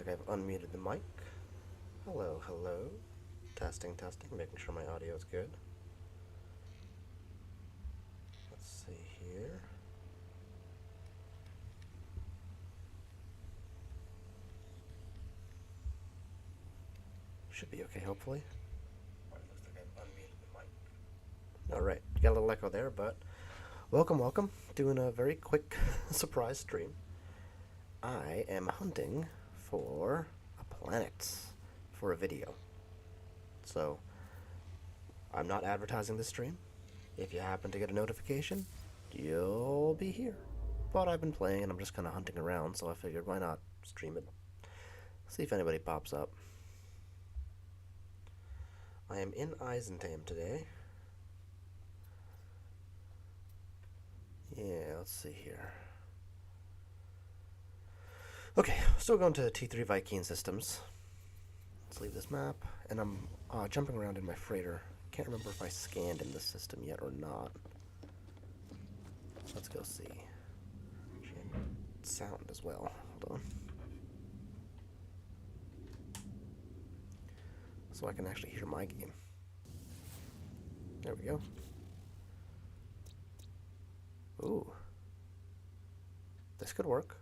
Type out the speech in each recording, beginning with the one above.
like I've unmuted the mic. Hello, hello. Testing, testing, making sure my audio is good. Let's see here. Should be okay, hopefully. Looks like I've unmuted the mic. Alright, you got a little echo there, but welcome, welcome. Doing a very quick surprise stream. I am hunting for a planet for a video. So, I'm not advertising this stream. If you happen to get a notification, you'll be here. But I've been playing and I'm just kind of hunting around, so I figured why not stream it. See if anybody pops up. I am in Eisentam today. Yeah, let's see here. Okay, still going to T3 Viking systems. Let's leave this map, and I'm jumping around in my freighter. Can't remember if I scanned in this system yet or not. Let's go see. Sound as well. Hold on. So I can actually hear my game. There we go. Ooh. This could work.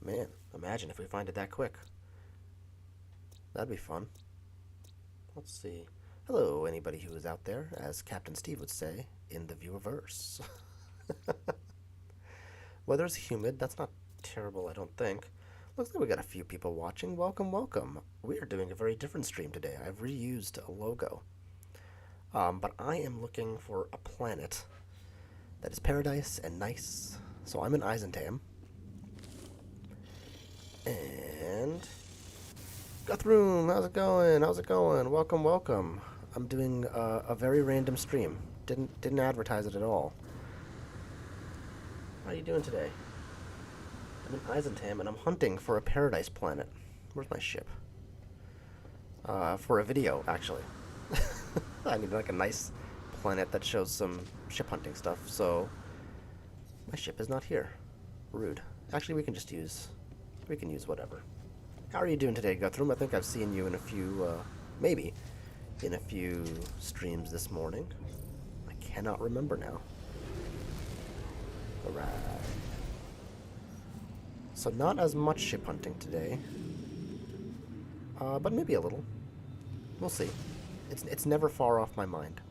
Man, imagine if we find it that quick. That'd be fun. Let's see. Hello, anybody who is out there, as Captain Steve would say, in the viewerverse. Weather's humid. That's not terrible, I don't think. Looks like we got a few people watching. Welcome, welcome. We are doing a very different stream today. I've reused a logo. But I am looking for a planet that is paradise and nice. So I'm in Eisentam. And Guthroom, how's it going? How's it going? Welcome, welcome. I'm doing a very random stream. Didn't advertise it at all. How are you doing today? I'm in Eisentam and I'm hunting for a paradise planet. Where's my ship? For a video, actually. I need like a nice planet that shows some ship hunting stuff, so my ship is not here. Rude. Actually, we can use whatever. How are you doing today, Guthrum? I think I've seen you in a few, maybe, in a few streams this morning. I cannot remember now. Alright. So not as much ship hunting today. But maybe a little. We'll see. It's never far off my mind.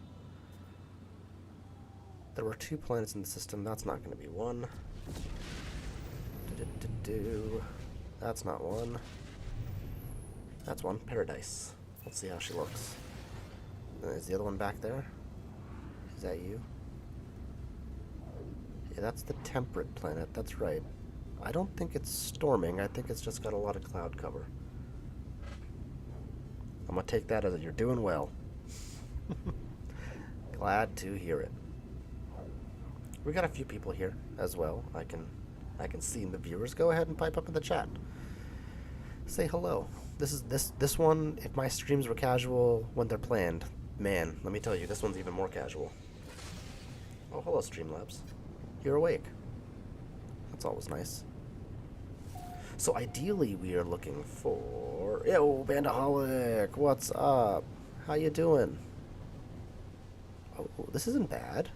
There were 2 planets in the system. That's not going to be one. That's not one. That's one. Paradise. Let's see how she looks. Is the other one back there? Is that you? Yeah, that's the temperate planet. That's right. I don't think it's storming. I think it's just got a lot of cloud cover. I'm gonna take that as you're doing well. Glad to hear it. We got a few people here as well. I can see in the viewers. Go ahead and pipe up in the chat. Say hello. This one, if my streams were casual when they're planned, man, let me tell you, this one's even more casual. Oh, hello, Streamlabs. You're awake. That's always nice. So ideally, we are looking for... Yo, Bandaholic, what's up? How you doing? Oh, this isn't bad.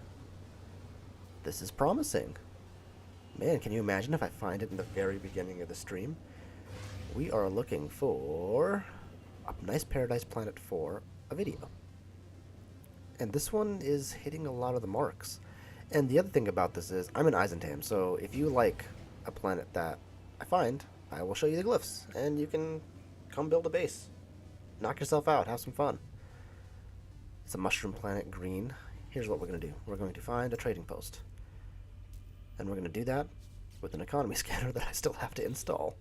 This is promising. Man, can you imagine if I find it in the very beginning of the stream? We are looking for a nice paradise planet for a video. And this one is hitting a lot of the marks. And the other thing about this is, I'm in Eisentam, so if you like a planet that I find, I will show you the glyphs, and you can come build a base. Knock yourself out, have some fun. It's a mushroom planet, green. Here's what we're going to do. We're going to find a trading post. And we're going to do that with an economy scanner that I still have to install.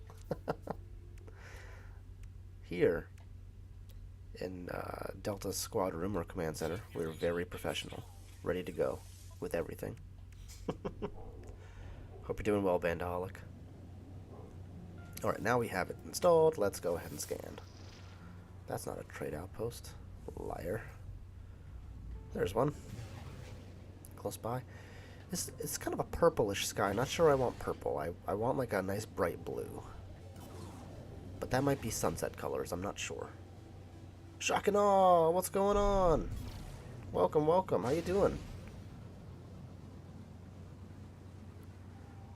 Here in Delta Squad Room or Command Center, we're very professional, ready to go with everything. Hope you're doing well, Bandaholic. Alright, now we have it installed. Let's go ahead and scan. That's not a trade outpost. Liar. There's one. Close by. It's kind of a purplish sky. Not sure I want purple. I want like a nice bright blue. That might be sunset colors. I'm not sure. Shock and awe! What's going on? Welcome, welcome. How you doing?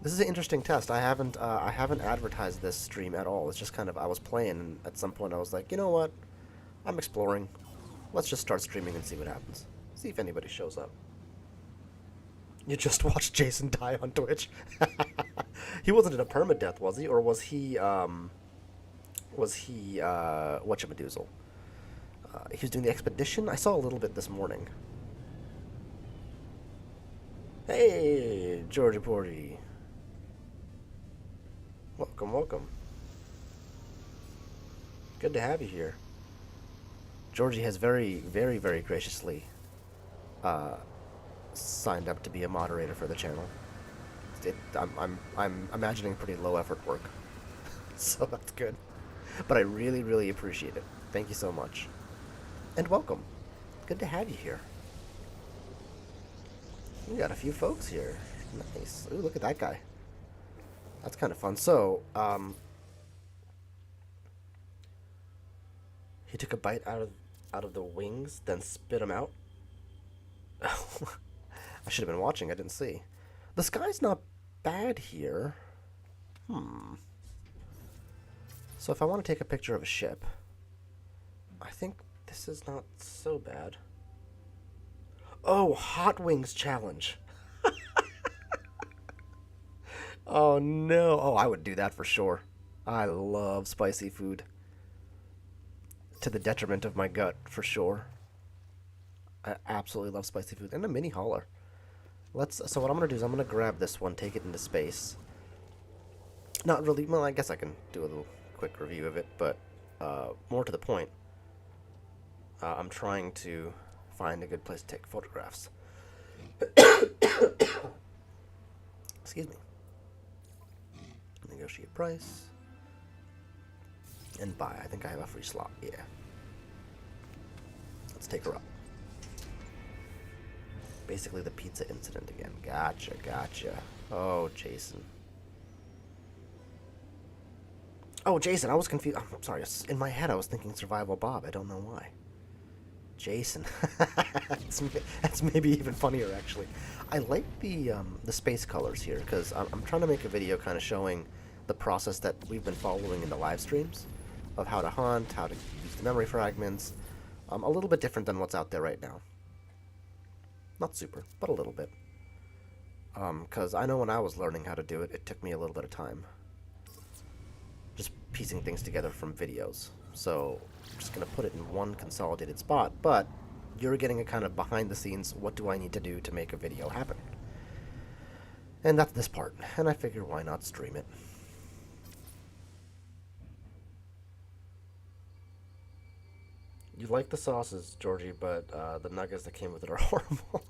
This is an interesting test. I haven't advertised this stream at all. It's just kind of, I was playing, and at some point I was like, you know what? I'm exploring. Let's just start streaming and see what happens. See if anybody shows up. You just watched Jason die on Twitch. He wasn't in a permadeath, was he? Or was he whatchamadoozle? He was doing the expedition? I saw a little bit this morning. Hey, Georgie Porgy. Welcome, welcome. Good to have you here. Georgie has very, very, very graciously signed up to be a moderator for the channel. I'm imagining pretty low effort work, so that's good. But I really, really appreciate it. Thank you so much, and welcome. Good to have you here. We got a few folks here. Nice. Ooh, look at that guy. That's kind of fun. So, he took a bite out of the wings, then spit them out. I should have been watching. I didn't see. The sky's not bad here. So if I want to take a picture of a ship, I think this is not so bad. Oh, Hot Wings challenge. Oh no. Oh, I would do that for sure. I love spicy food. To the detriment of my gut, for sure. I absolutely love spicy food. And a mini hauler. So what I'm going to do is I'm going to grab this one, take it into space. Not really, well, I guess I can do a little quick review of it, but more to the point, I'm trying to find a good place to take photographs. Excuse me. Negotiate price. And buy. I think I have a free slot, yeah. Let's take her up. Basically the pizza incident again. Gotcha, gotcha. Oh, Jason. Oh, Jason, I was confused. I'm sorry. In my head, I was thinking Survival Bob. I don't know why. Jason. That's maybe even funnier, actually. I like the space colors here, because I'm trying to make a video kind of showing the process that we've been following in the live streams of how to hunt, how to use the memory fragments. A little bit different than what's out there right now. Not super, but a little bit. Because I know when I was learning how to do it, it took me a little bit of time. Just piecing things together from videos. So I'm just going to put it in one consolidated spot, but you're getting a kind of behind the scenes, what do I need to do to make a video happen? And that's this part. And I figure why not stream it? You like the sauces, Georgie, but the nuggets that came with it are horrible.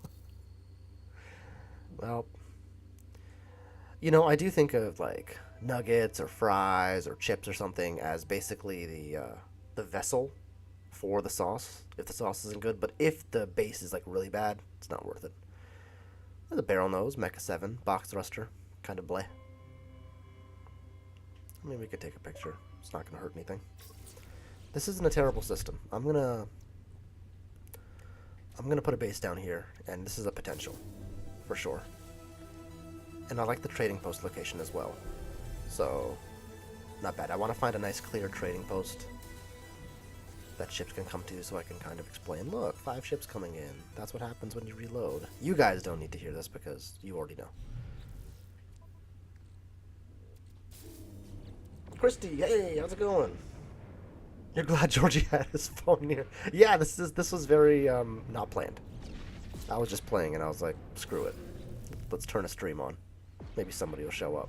Well, you know, I do think of like nuggets or fries or chips or something as basically the vessel for the sauce if the sauce isn't good. But if the base is like really bad, it's not worth it. The barrel nose, Mecha 7, box thruster, kind of bleh. I mean, we could take a picture. It's not going to hurt anything. This isn't a terrible system. I'm gonna put a base down here, and this is a potential, for sure. And I like the trading post location as well. So, not bad. I want to find a nice clear trading post that ships can come to so I can kind of explain, look, 5 ships coming in. That's what happens when you reload. You guys don't need to hear this because you already know. Christy, hey, how's it going? You're glad Georgie had his phone near. Yeah, this was very not planned. I was just playing and I was like, screw it. Let's turn a stream on. Maybe somebody will show up.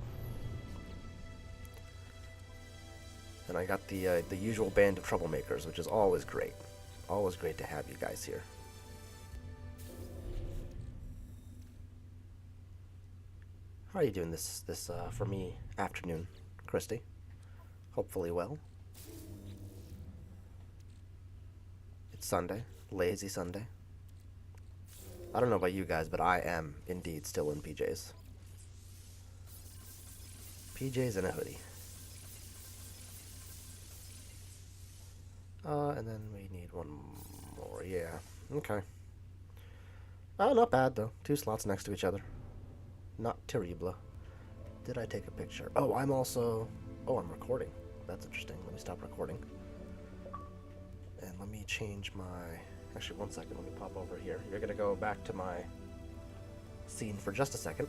And I got the usual band of troublemakers, which is always great. Always great to have you guys here. How are you doing this for me afternoon, Christy? Hopefully well. It's Sunday, lazy Sunday. I don't know about you guys, but I am indeed still in PJs. PJs and a hoodie. And then we need one more. Yeah. Okay. Oh, not bad though. 2 slots next to each other. Not terrible. Did I take a picture? Oh, I'm also... Oh, I'm recording. That's interesting. Let me stop recording. And let me change my... Actually, 1 second. Let me pop over here. You're going to go back to my scene for just a second.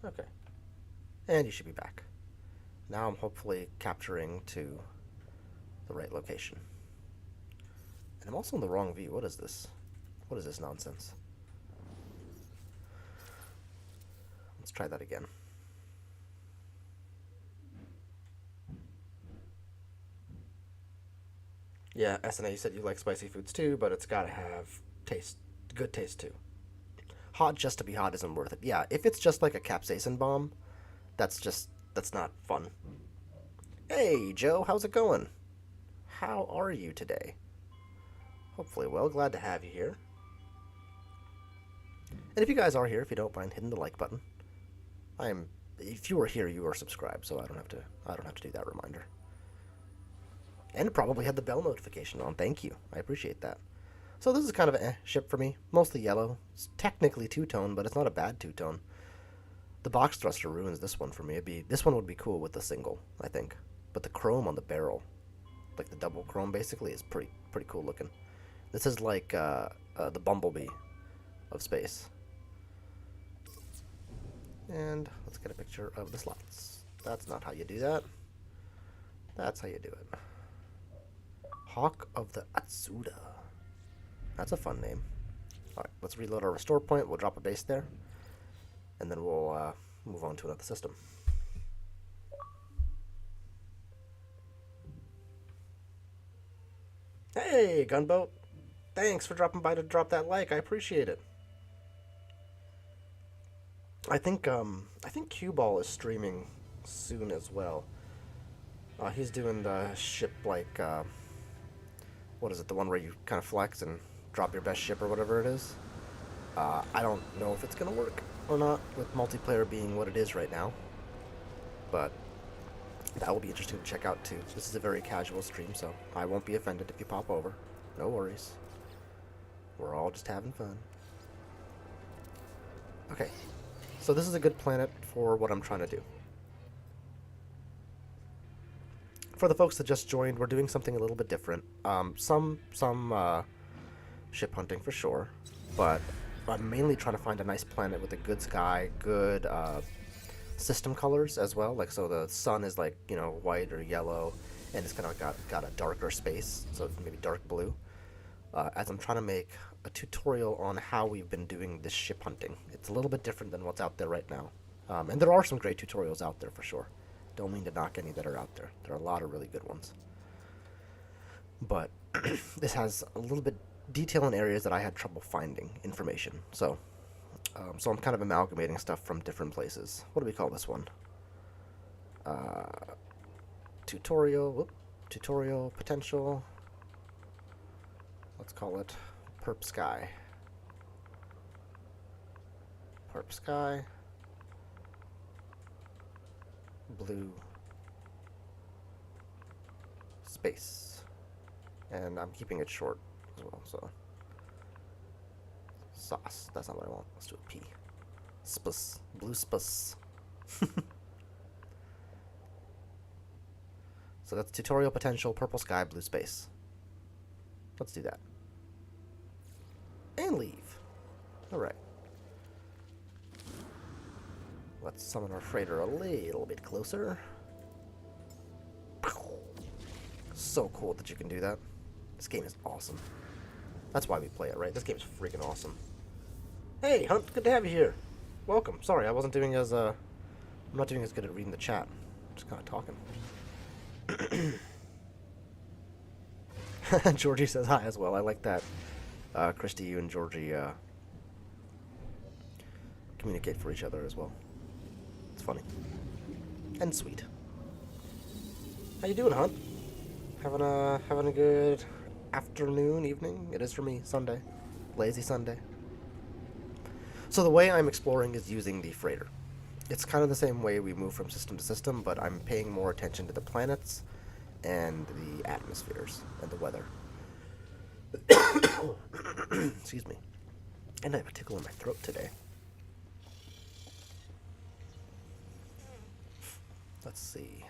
Okay. And you should be back. Now I'm hopefully capturing to the right location. And I'm also in the wrong view. What is this? What is this nonsense? Let's try that again. Yeah, SNA, you said you like spicy foods too, but it's gotta have taste, good taste too. Hot just to be hot isn't worth it. Yeah, if it's just like a capsaicin bomb, that's not fun. Hey, Joe, how's it going? How are you today? Hopefully well, glad to have you here. And if you guys are here, if you don't mind hitting the like button. If you are here, you are subscribed, so I don't have to do that reminder. And probably had the bell notification on. Thank you. I appreciate that. So this is kind of an ship for me. Mostly yellow. It's technically two-tone, but it's not a bad two-tone. The box thruster ruins this one for me. This one would be cool with the single, I think. But the chrome on the barrel, like the double chrome basically, is pretty cool looking. This is like the Bumblebee of space. And let's get a picture of the slots. That's not how you do that. That's how you do it. Hawk of the Atsuda. That's a fun name. Alright, let's reload our restore point. We'll drop a base there. And then we'll move on to another system. Hey, Gunboat. Thanks for dropping by to drop that like. I appreciate it. I think Cue Ball is streaming soon as well. He's doing the ship like what is it? The one where you kind of flex and drop your best ship or whatever it is. I don't know if it's gonna work or not with multiplayer being what it is right now, but that will be interesting to check out too. This is a very casual stream, so I won't be offended if you pop over. No worries. We're all just having fun. Okay, so this is a good planet for what I'm trying to do. For the folks that just joined, we're doing something a little bit different. Some ship hunting for sure, but I'm mainly trying to find a nice planet with a good sky, good system colors as well. Like, so the sun is like, you know, white or yellow, and it's kind of got a darker space, so maybe dark blue. As I'm trying to make a tutorial on how we've been doing this ship hunting. It's a little bit different than what's out there right now. And there are some great tutorials out there for sure. Don't mean to knock any that are out there. There are a lot of really good ones. But this has a little bit detail in areas that I had trouble finding information. So I'm kind of amalgamating stuff from different places. What do we call this one? Tutorial potential. Let's call it Perp Sky. Perp Sky. Blue space. And I'm keeping it short as well, so. Sauce. That's not what I want. Let's do a P. Spus. Blue spus. So that's tutorial potential, purple sky, blue space. Let's do that. And leave. Alright. Let's summon our freighter a little bit closer. So cool that you can do that. This game is awesome. That's why we play it, right? This game is freaking awesome. Hey, Hunt, good to have you here. Welcome. Sorry, I wasn't doing as I'm not doing as good at reading the chat. Just kind of talking. Georgie says hi as well. I like that. Christy, you and Georgie communicate for each other as well. It's funny. And sweet. How you doing, Hunt? Having a good afternoon, evening? It is for me, Sunday. Lazy Sunday. So the way I'm exploring is using the freighter. It's kind of the same way we move from system to system, but I'm paying more attention to the planets and the atmospheres and the weather. Excuse me. And I have a tickle in my throat today. Let's see.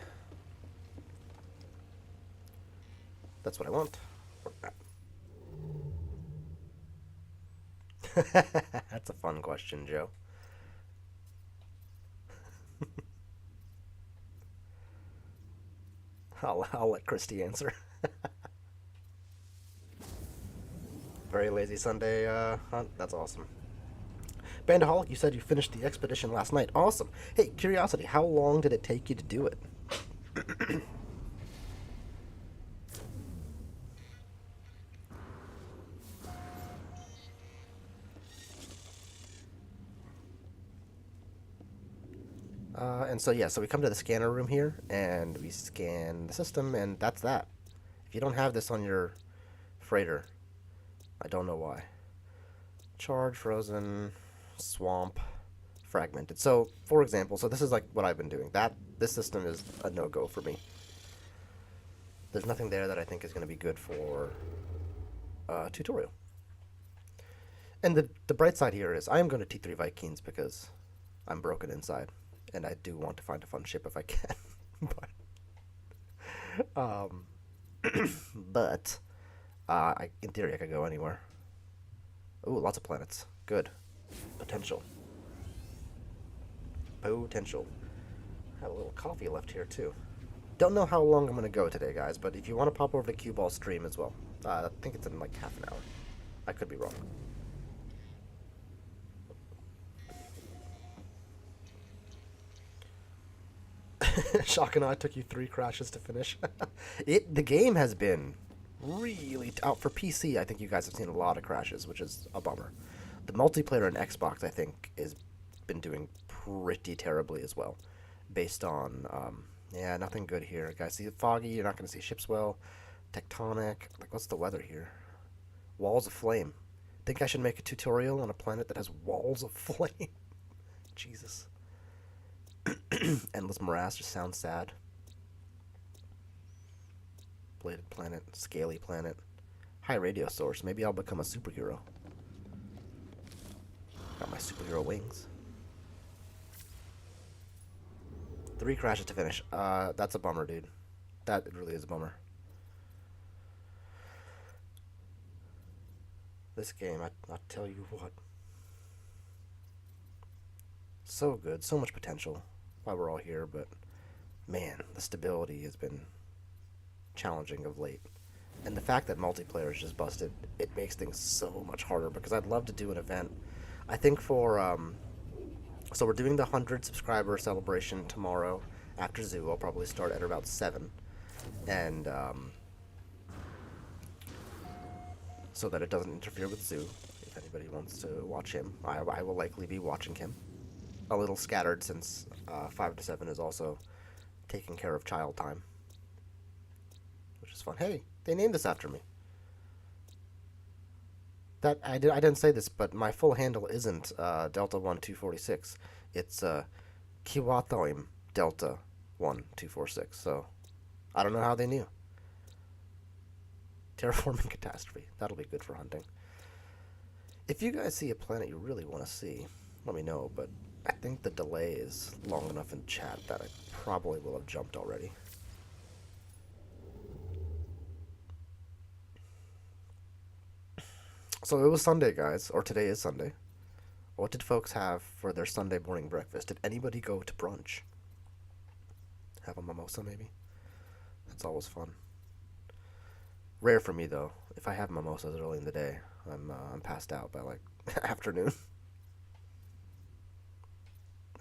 That's what I want. That's a fun question, Joe. I'll let Christy answer. Very lazy Sunday hunt. That's awesome. Bandaholic, you said you finished the expedition last night. Awesome. Hey, curiosity, how long did it take you to do it? And so yeah, so we come to the scanner room here, and we scan the system, and that's that. If you don't have this on your freighter, I don't know why. Charge, frozen, swamp, fragmented. So, for example, so this is like what I've been doing. This system is a no-go for me. There's nothing there that I think is going to be good for a tutorial. And the bright side here is I am going to T3 Vikings because I'm broken inside, and I do want to find a fun ship if I can. But in theory, I could go anywhere. Ooh, lots of planets. Good. Potential. Potential. Have a little coffee left here, too. Don't know how long I'm going to go today, guys, but if you want to pop over to Cue Ball stream as well. I think it's in like half an hour. I could be wrong. Shock and I took you 3 crashes to finish. The game has been really out for PC. I think you guys have seen a lot of crashes, which is a bummer. The multiplayer on Xbox, I think, is been doing pretty terribly as well, based on yeah, nothing good here. Guys, see foggy. You're not going to see ships well. Tectonic. Like, what's the weather here? Walls of flame. Think I should make a tutorial on a planet that has walls of flame? Jesus. Endless morass just sounds sad. Bladed planet, scaly planet, high radio source. Maybe I'll become a superhero. Got my superhero wings. 3 crashes to finish. That's a bummer, dude. That really is a bummer. This game, I'll tell you what. So good, so much potential. Why we're all here, but man, the stability has been challenging of late. And the fact that multiplayer is just busted, it makes things so much harder, because I'd love to do an event. I think for, so we're doing the 100 subscriber celebration tomorrow after Zoo. I'll probably start at about 7. And, so that it doesn't interfere with Zoo, if anybody wants to watch him. I will likely be watching him. A little scattered, since 5 to 7 is also taking care of child time, which is fun. Hey, they named this after me. That I didn't say this, but my full handle isn't DeltaOne 246. It's Kiwathoim Delta 1246. So I don't know how they knew. Terraforming catastrophe. That'll be good for hunting. If you guys see a planet you really want to see, let me know, but I think the delay is long enough in chat that I probably will have jumped already. So it was Sunday, guys, or today is Sunday. What did folks have for their Sunday morning breakfast? Did anybody go to brunch? Have a mimosa, maybe? That's always fun. Rare for me, though. If I have mimosas early in the day, I'm passed out by, like, afternoon.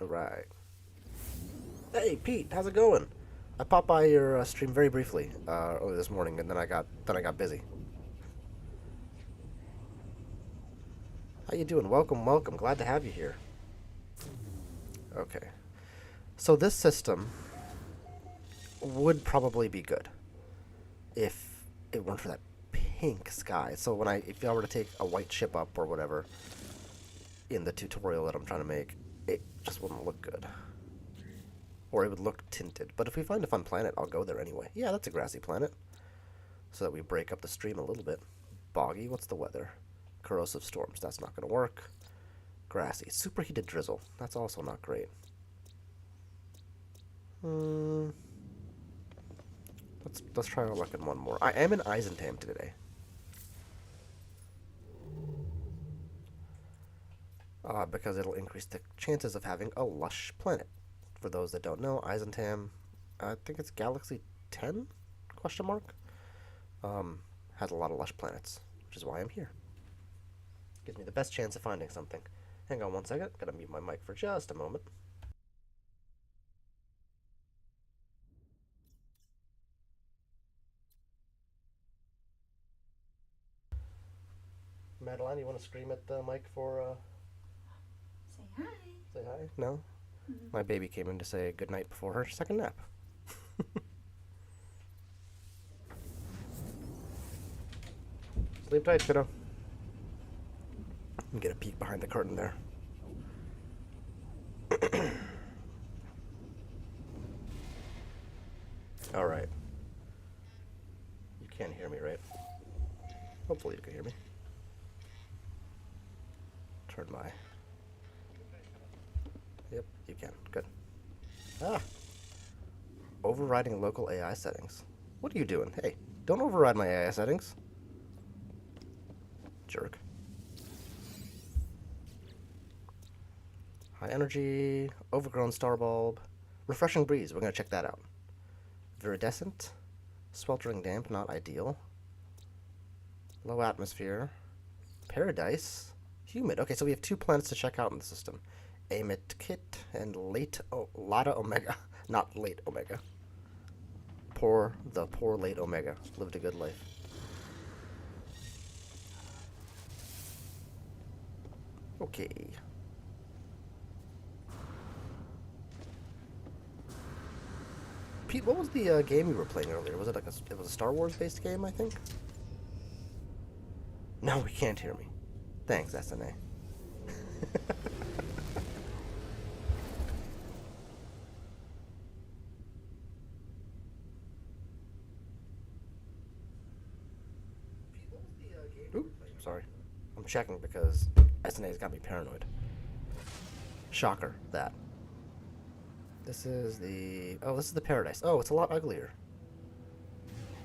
Alright. Hey, Pete, how's it going? I popped by your stream very briefly early this morning, and then I got busy. How you doing? Welcome, welcome. Glad to have you here. Okay. So this system would probably be good if it weren't for that pink sky. So if I were to take a white ship up or whatever, in the tutorial that I'm trying to make, it just wouldn't look good. Or it would look tinted. But if we find a fun planet, I'll go there anyway. Yeah, that's a grassy planet. So that we break up the stream a little bit. Boggy, what's the weather? Corrosive storms, that's not going to work. Grassy, superheated drizzle, that's also not great. Let's try our luck in one more. I am in Eisentam today. Because it'll increase the chances of having a lush planet. For those that don't know, Eisentam, I think it's Galaxy 10? Question mark? Has a lot of lush planets, which is why I'm here. Gives me the best chance of finding something. Hang on one second, gotta mute my mic for just a moment. Madeline, you want to scream at the mic for, Say hi. Say hi? No? Mm-hmm. My baby came in to say goodnight before her second nap. Sleep tight, kiddo. Get a peek behind the curtain there. All right. You can't hear me, right? Hopefully you can hear me. Turn my... Yep, you can. Good. Ah! Overriding local AI settings. What are you doing? Hey, don't override my AI settings. Jerk. High energy, overgrown star bulb, refreshing breeze. We're gonna check that out. Viridescent, sweltering damp, not ideal. Low atmosphere, paradise, humid. Okay, so we have 2 planets to check out in the system: Amit Kit and Lata Omega, not late Omega. Poor late Omega lived a good life. Okay. Pete, what was the game you were playing earlier? Was it like it was a Star Wars based game, I think? No, we can't hear me. Thanks, SNA. Ooh, sorry. I'm checking because SNA's got me paranoid. Shocker, that. This is the... Oh, this is the Paradise. Oh, it's a lot uglier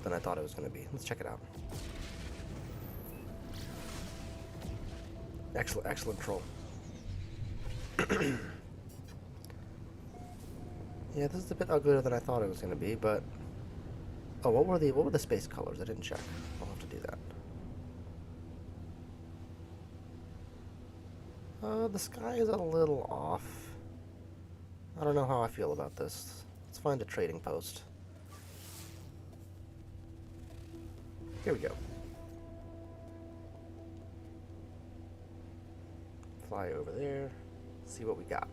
than I thought it was going to be. Let's check it out. Excellent troll. Yeah, this is a bit uglier than I thought it was going to be, but... Oh, what were the space colors? I didn't check. I'll have to do that. The sky is a little off. I don't know how I feel about this. Let's find a trading post. Here we go. Fly over there, see what we got.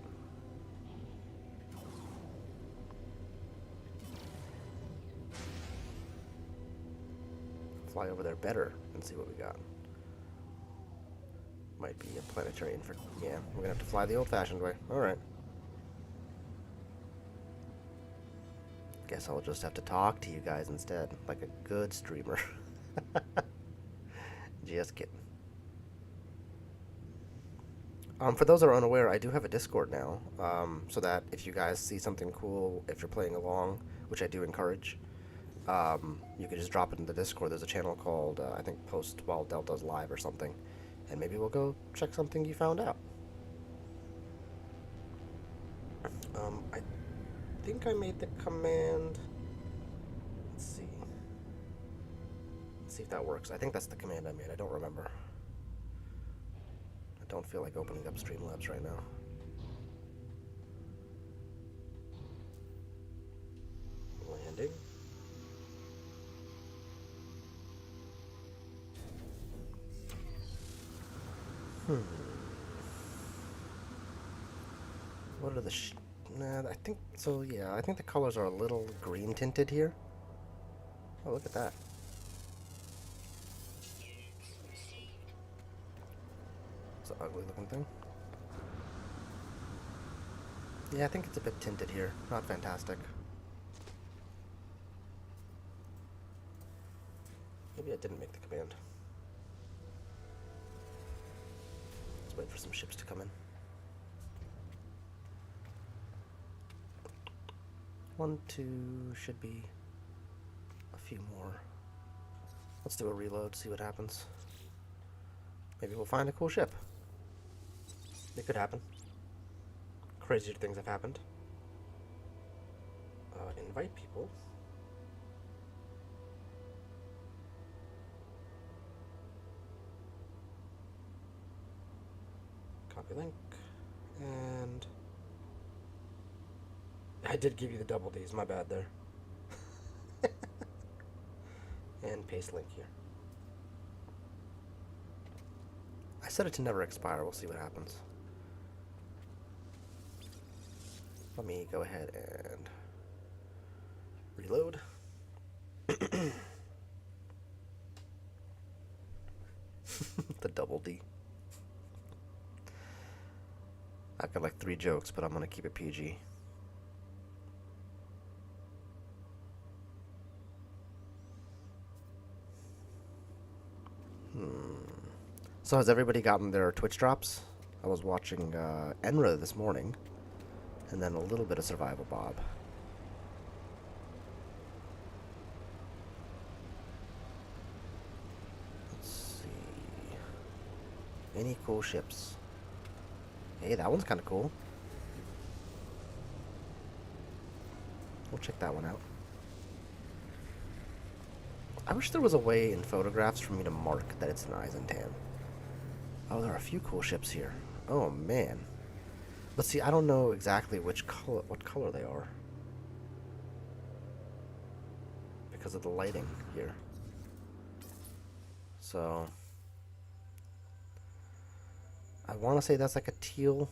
Fly over there better and see what we got. Might be a planetary yeah, we're gonna have to fly the old-fashioned way. Alright. Guess I'll just have to talk to you guys instead, like a good streamer. Just kidding. For those that are unaware, I do have a Discord now, so that if you guys see something cool, if you're playing along, which I do encourage, you can just drop it in the Discord. There's a channel called, I think, Post While Delta's Live or something, and maybe we'll go check something you found out. I think I made the command. Let's see. Let's see if that works. I think that's the command I made. I don't remember. I don't feel like opening up Streamlabs right now. Landing. What are the nah, I think so, yeah, I think the colors are a little green tinted here. Oh, look at that. It's an ugly looking thing. Yeah, I think it's a bit tinted here. Not fantastic. Maybe I didn't make the command. Let's wait for some ships to come in. 1, 2, should be a few more. Let's do a reload, see what happens. Maybe we'll find a cool ship. It could happen. Crazier things have happened. Invite people. Copy link. And I did give you the double D's, my bad there. And paste link here. I set it to never expire, we'll see what happens. Let me go ahead and reload. The double D. I've got like 3 jokes, but I'm gonna keep it PG. So has everybody gotten their Twitch drops? I was watching Enra this morning, and then a little bit of Survival Bob. Let's see. Any cool ships? Hey, that one's kind of cool. We'll check that one out. I wish there was a way in photographs for me to mark that it's an Eisentan. Oh, there are a few cool ships here. Oh, man. But see, I don't know exactly which color, what color they are. Because of the lighting here. So I want to say that's like a teal.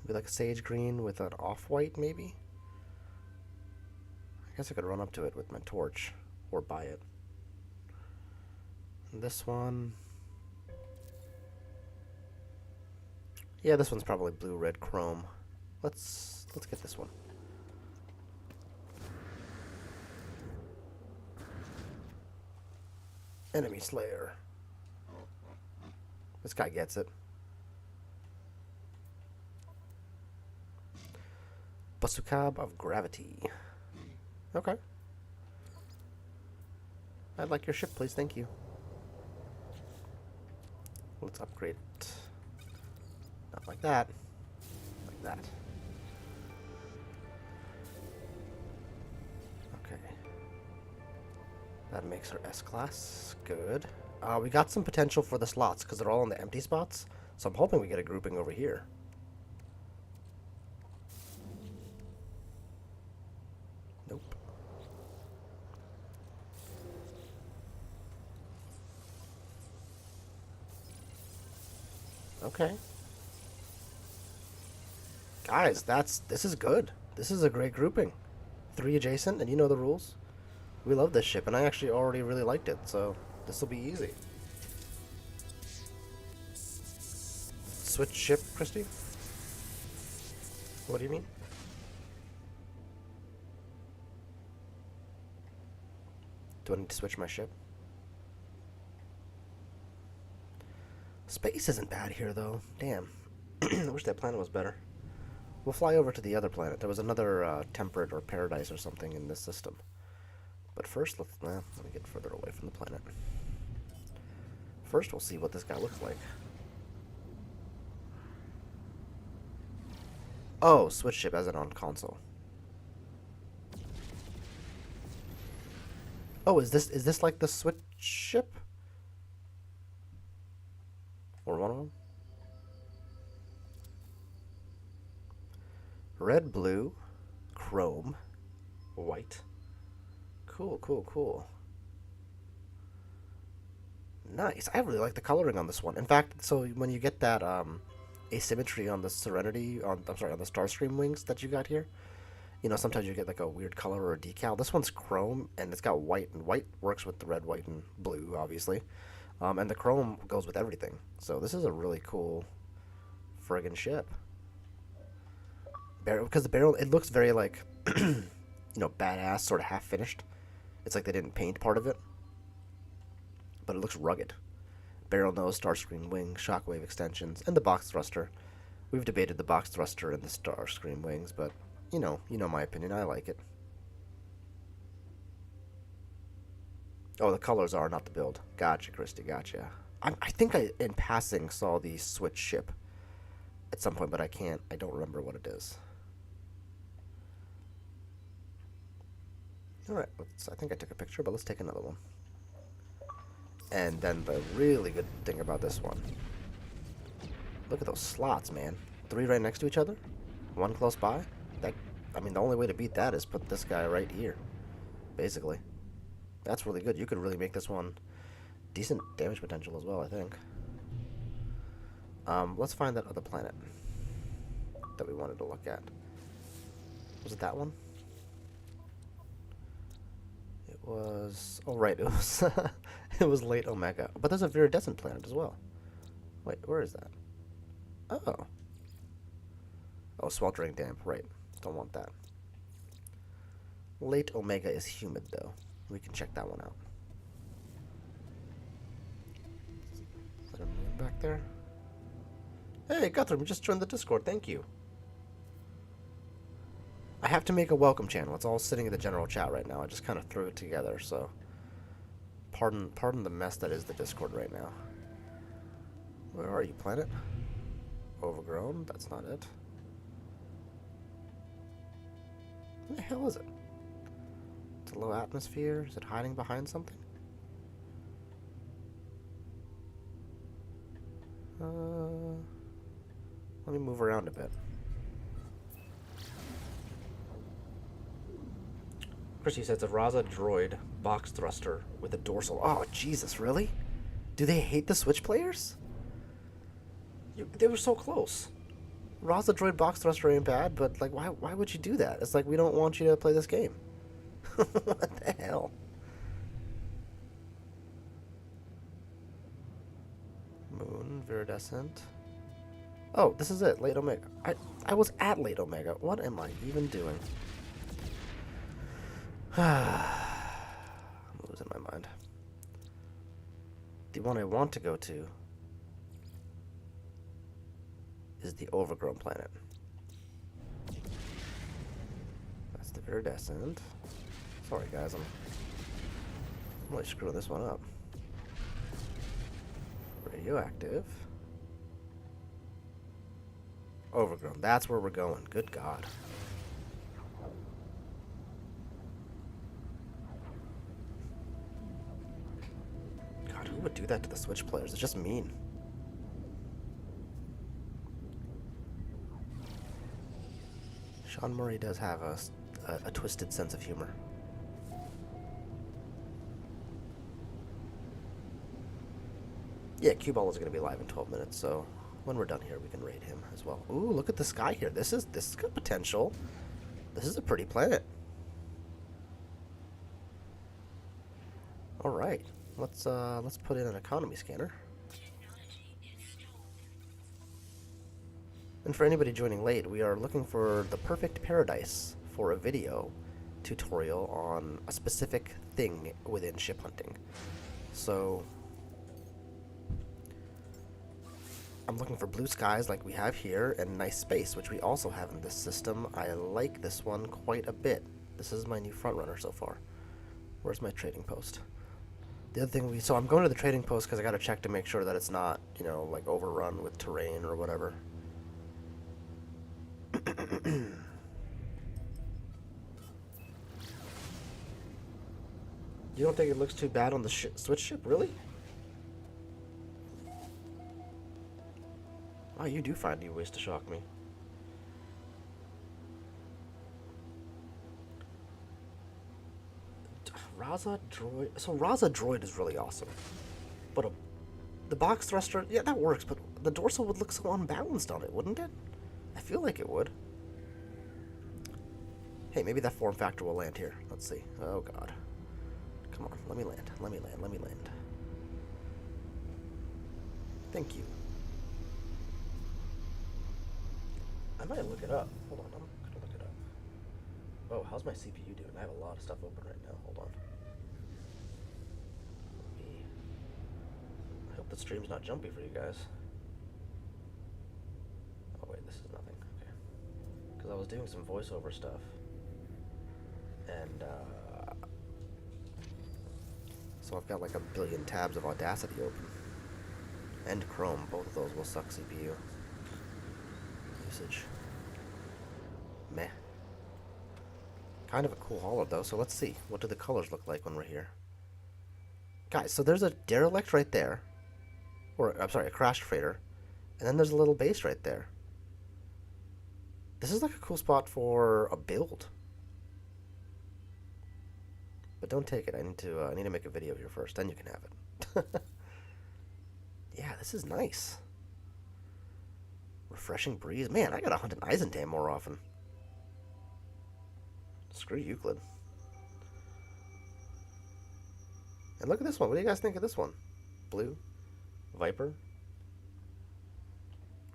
Maybe like a sage green with an off-white, maybe? I guess I could run up to it with my torch. Or buy it. And this one... Yeah, this one's probably blue, red, chrome. Let's get this one. Enemy Slayer. This guy gets it. Basukab of Gravity. Okay. I'd like your ship, please. Thank you. Let's upgrade it. Not like that. Like that. Okay. That makes her S-Class. Good. We got some potential for the slots, because they're all in the empty spots. So I'm hoping we get a grouping over here. Nope. Okay. Guys, this is good. This is a great grouping. 3 adjacent, and you know the rules. We love this ship, and I actually already really liked it, so this will be easy. Switch ship, Christy? What do you mean? Do I need to switch my ship? Space isn't bad here, though. Damn. I wish that planet was better. We'll fly over to the other planet. There was another temperate or paradise or something in this system. But first, let me get further away from the planet. First, we'll see what this guy looks like. Oh, switch ship as in on console. Oh, is this like the switch ship? Or one of them? Red, blue, chrome, white. Cool, cool, cool. Nice. I really like the coloring on this one. In fact, so when you get that asymmetry on the Serenity, on the Starscream wings that you got here, you know, sometimes you get like a weird color or a decal. This one's chrome, and it's got white, and white works with the red, white, and blue, obviously. And the chrome goes with everything. So this is a really cool friggin' ship. barrel, because the barrel, it looks very like, badass, sort of half finished. It's like they didn't paint part of it, but it looks rugged. Barrel nose, Starscream wing, shockwave extensions, and the box thruster. We've debated the box thruster and the Starscream wings, but you know my opinion. I like it. Oh, the colors are, not the build. Gotcha, Christy. Gotcha. I think I, in passing, saw the Switch ship at some point, but I don't remember what it is. Alright, I think I took a picture, but let's take another one. And then the really good thing about this one. Look at those slots, man. 3 right next to each other. 1 close by. The only way to beat that is put this guy right here. Basically. That's really good. You could really make this one decent damage potential as well, I think. Let's find that other planet that we wanted to look at. Was it that one? It was... Oh, right. It was it was late Omega. But there's a viridescent planet as well. Wait, where is that? Oh. Oh, sweltering damp. Right. Don't want that. Late Omega is humid, though. We can check that one out. Is that a moon back there? Hey, Guthrum, you just joined the Discord. Thank you. I have to make a welcome channel. It's all sitting in the general chat right now. I just kind of threw it together, so... Pardon the mess that is the Discord right now. Where are you, planet? Overgrown? That's not it. What the hell is it? It's a low atmosphere? Is it hiding behind something? Let me move around a bit. Chrissy says a Raza droid box thruster with a dorsal. Oh, Jesus, really? Do they hate the Switch players? They were so close. Raza droid box thruster ain't bad, but like, why would you do that? It's like we don't want you to play this game. What the hell? Moon, viridescent. Oh, this is it, late Omega. I was at late Omega. What am I even doing? I'm losing my mind. The one I want to go to is the overgrown planet. That's the viridescent. Sorry guys, I'm really screwing this one up. Radioactive. Overgrown. That's where we're going. Good God. God, who would do that to the Switch players? It's just mean. Sean Murray does have a twisted sense of humor. Yeah, Q-Ball is going to be live in 12 minutes, so when we're done here, we can raid him as well. Ooh, look at the sky here. This is good potential. This is a pretty planet. All right, let's put in an economy scanner. And for anybody joining late, we are looking for the perfect paradise for a video tutorial on a specific thing within ship hunting. So I'm looking for blue skies like we have here, and nice space, which we also have in this system. I like this one quite a bit. This is my new front runner so far. Where's my trading post? The other thing so I'm going to the trading post because I got to check to make sure that it's not, like overrun with terrain or whatever. You don't think it looks too bad on the Switch ship, really? Oh, you do find new ways to shock me. Raza droid. So Raza droid is really awesome, but the box thruster, yeah, that works. But the dorsal would look so unbalanced on it, wouldn't it? I feel like it would. Hey, maybe that form factor will land here. Let's see. Oh God, come on, let me land. Let me land. Let me land. Thank you. I might look it up. Hold on. Oh, how's my CPU doing? I have a lot of stuff open right now. Hold on. I hope the stream's not jumpy for you guys. Oh wait, this is nothing. Okay. Because I was doing some voiceover stuff. And, so I've got like a billion tabs of Audacity open. And Chrome. Both of those will suck CPU usage. Meh. Kind of a cool hauler though, so let's see. What do the colors look like when we're here? Guys, so there's a derelict right there. Or, I'm sorry, a crashed freighter. And then there's a little base right there. This is like a cool spot for a build. But don't take it. I need to make a video here first. Then you can have it. Yeah, this is nice. Refreshing breeze. Man, I gotta hunt an Eisentam more often. Screw Euclid. And look at this one. What do you guys think of this one? Blue? Viper?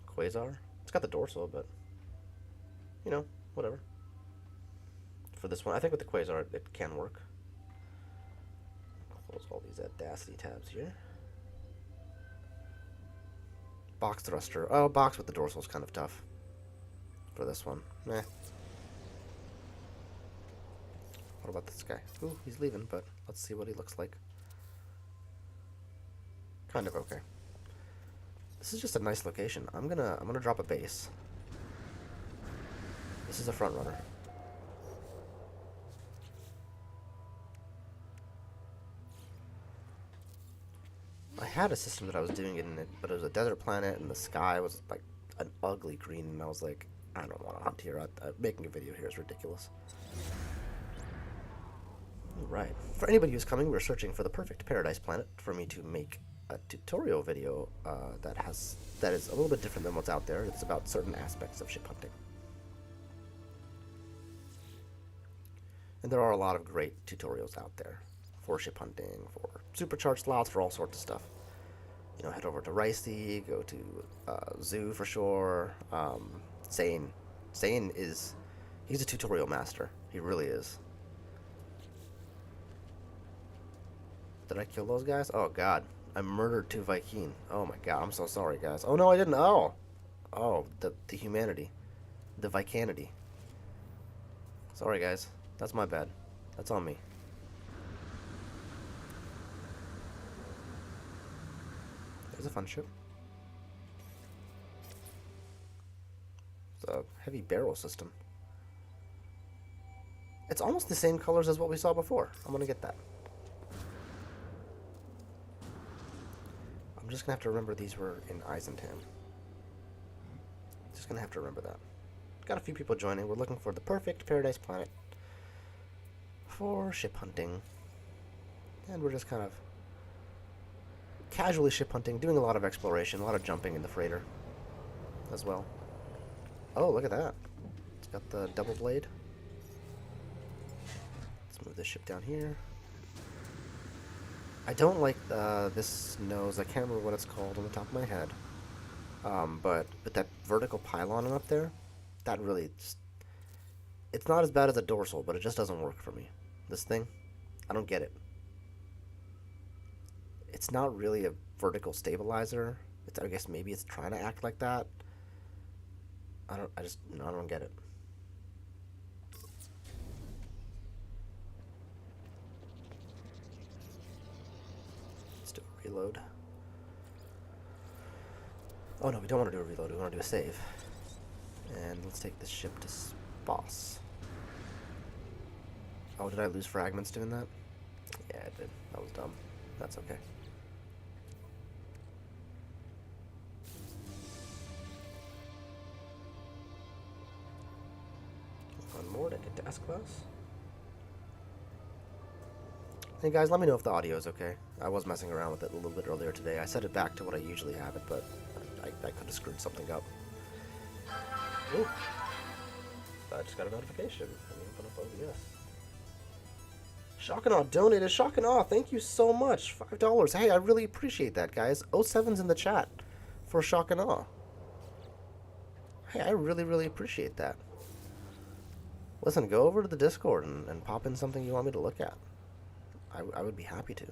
Quasar? It's got the dorsal, but, you know, whatever. For this one, I think with the Quasar, it can work. Close all these Audacity tabs here. Box thruster. Oh, box with the dorsal is kind of tough for this one. Meh. What about this guy? Ooh, he's leaving, but let's see what he looks like. Kind of okay. This is just a nice location. I'm gonna drop a base. This is a front runner. I had a system that I was doing it in it, but it was a desert planet, and the sky was like an ugly green, and I was like, I don't want to hunt here. Making a video here is ridiculous. Alright. For anybody who's coming, we're searching for the perfect paradise planet for me to make a tutorial video that is a little bit different than what's out there. It's about certain aspects of ship hunting. And there are a lot of great tutorials out there for ship hunting, for supercharged slots, for all sorts of stuff. You know, head over to Ricey, go to Zoo for sure. Sane is, he's a tutorial master. He really is. Did I kill those guys? Oh god, I murdered 2 Viking. Oh my god, I'm so sorry guys. Oh no, I didn't. Oh, the humanity, the Vicanity. Sorry guys, that's my bad. That's on me. There's a fun ship. It's a heavy barrel system. It's almost the same colors as what we saw before. I'm gonna get that. I'm just gonna have to remember these were in Eisentam. Just gonna have to remember that. Got a few people joining. We're looking for the perfect paradise planet for ship hunting. And we're just kind of casually ship hunting, doing a lot of exploration, a lot of jumping in the freighter as well. Oh, look at that. It's got the double blade. Let's move this ship down here. I don't like this nose. I can't remember what it's called on the top of my head. But that vertical pylon up there, that really just, it's not as bad as a dorsal, but it just doesn't work for me. This thing, I don't get it. It's not really a vertical stabilizer. I guess maybe it's trying to act like that. I don't get it. Let's do a reload. Oh no, we don't want to do a reload. We want to do a save. And let's take this ship to Boss. Oh, did I lose fragments doing that? Yeah, I did. That was dumb. That's okay. One more to get to S-Class. Hey guys, let me know if the audio is okay. I was messing around with it a little bit earlier today. I set it back to what I usually have it, but I could have screwed something up. Ooh. I just got a notification. Let me open up OBS. Shock and Awe donated. Shock and Awe, thank you so much. $5. Hey, I really appreciate that, guys. 07's in the chat for Shock and Awe. Hey, I really, really appreciate that. Listen, go over to the Discord and pop in something you want me to look at. I would be happy to.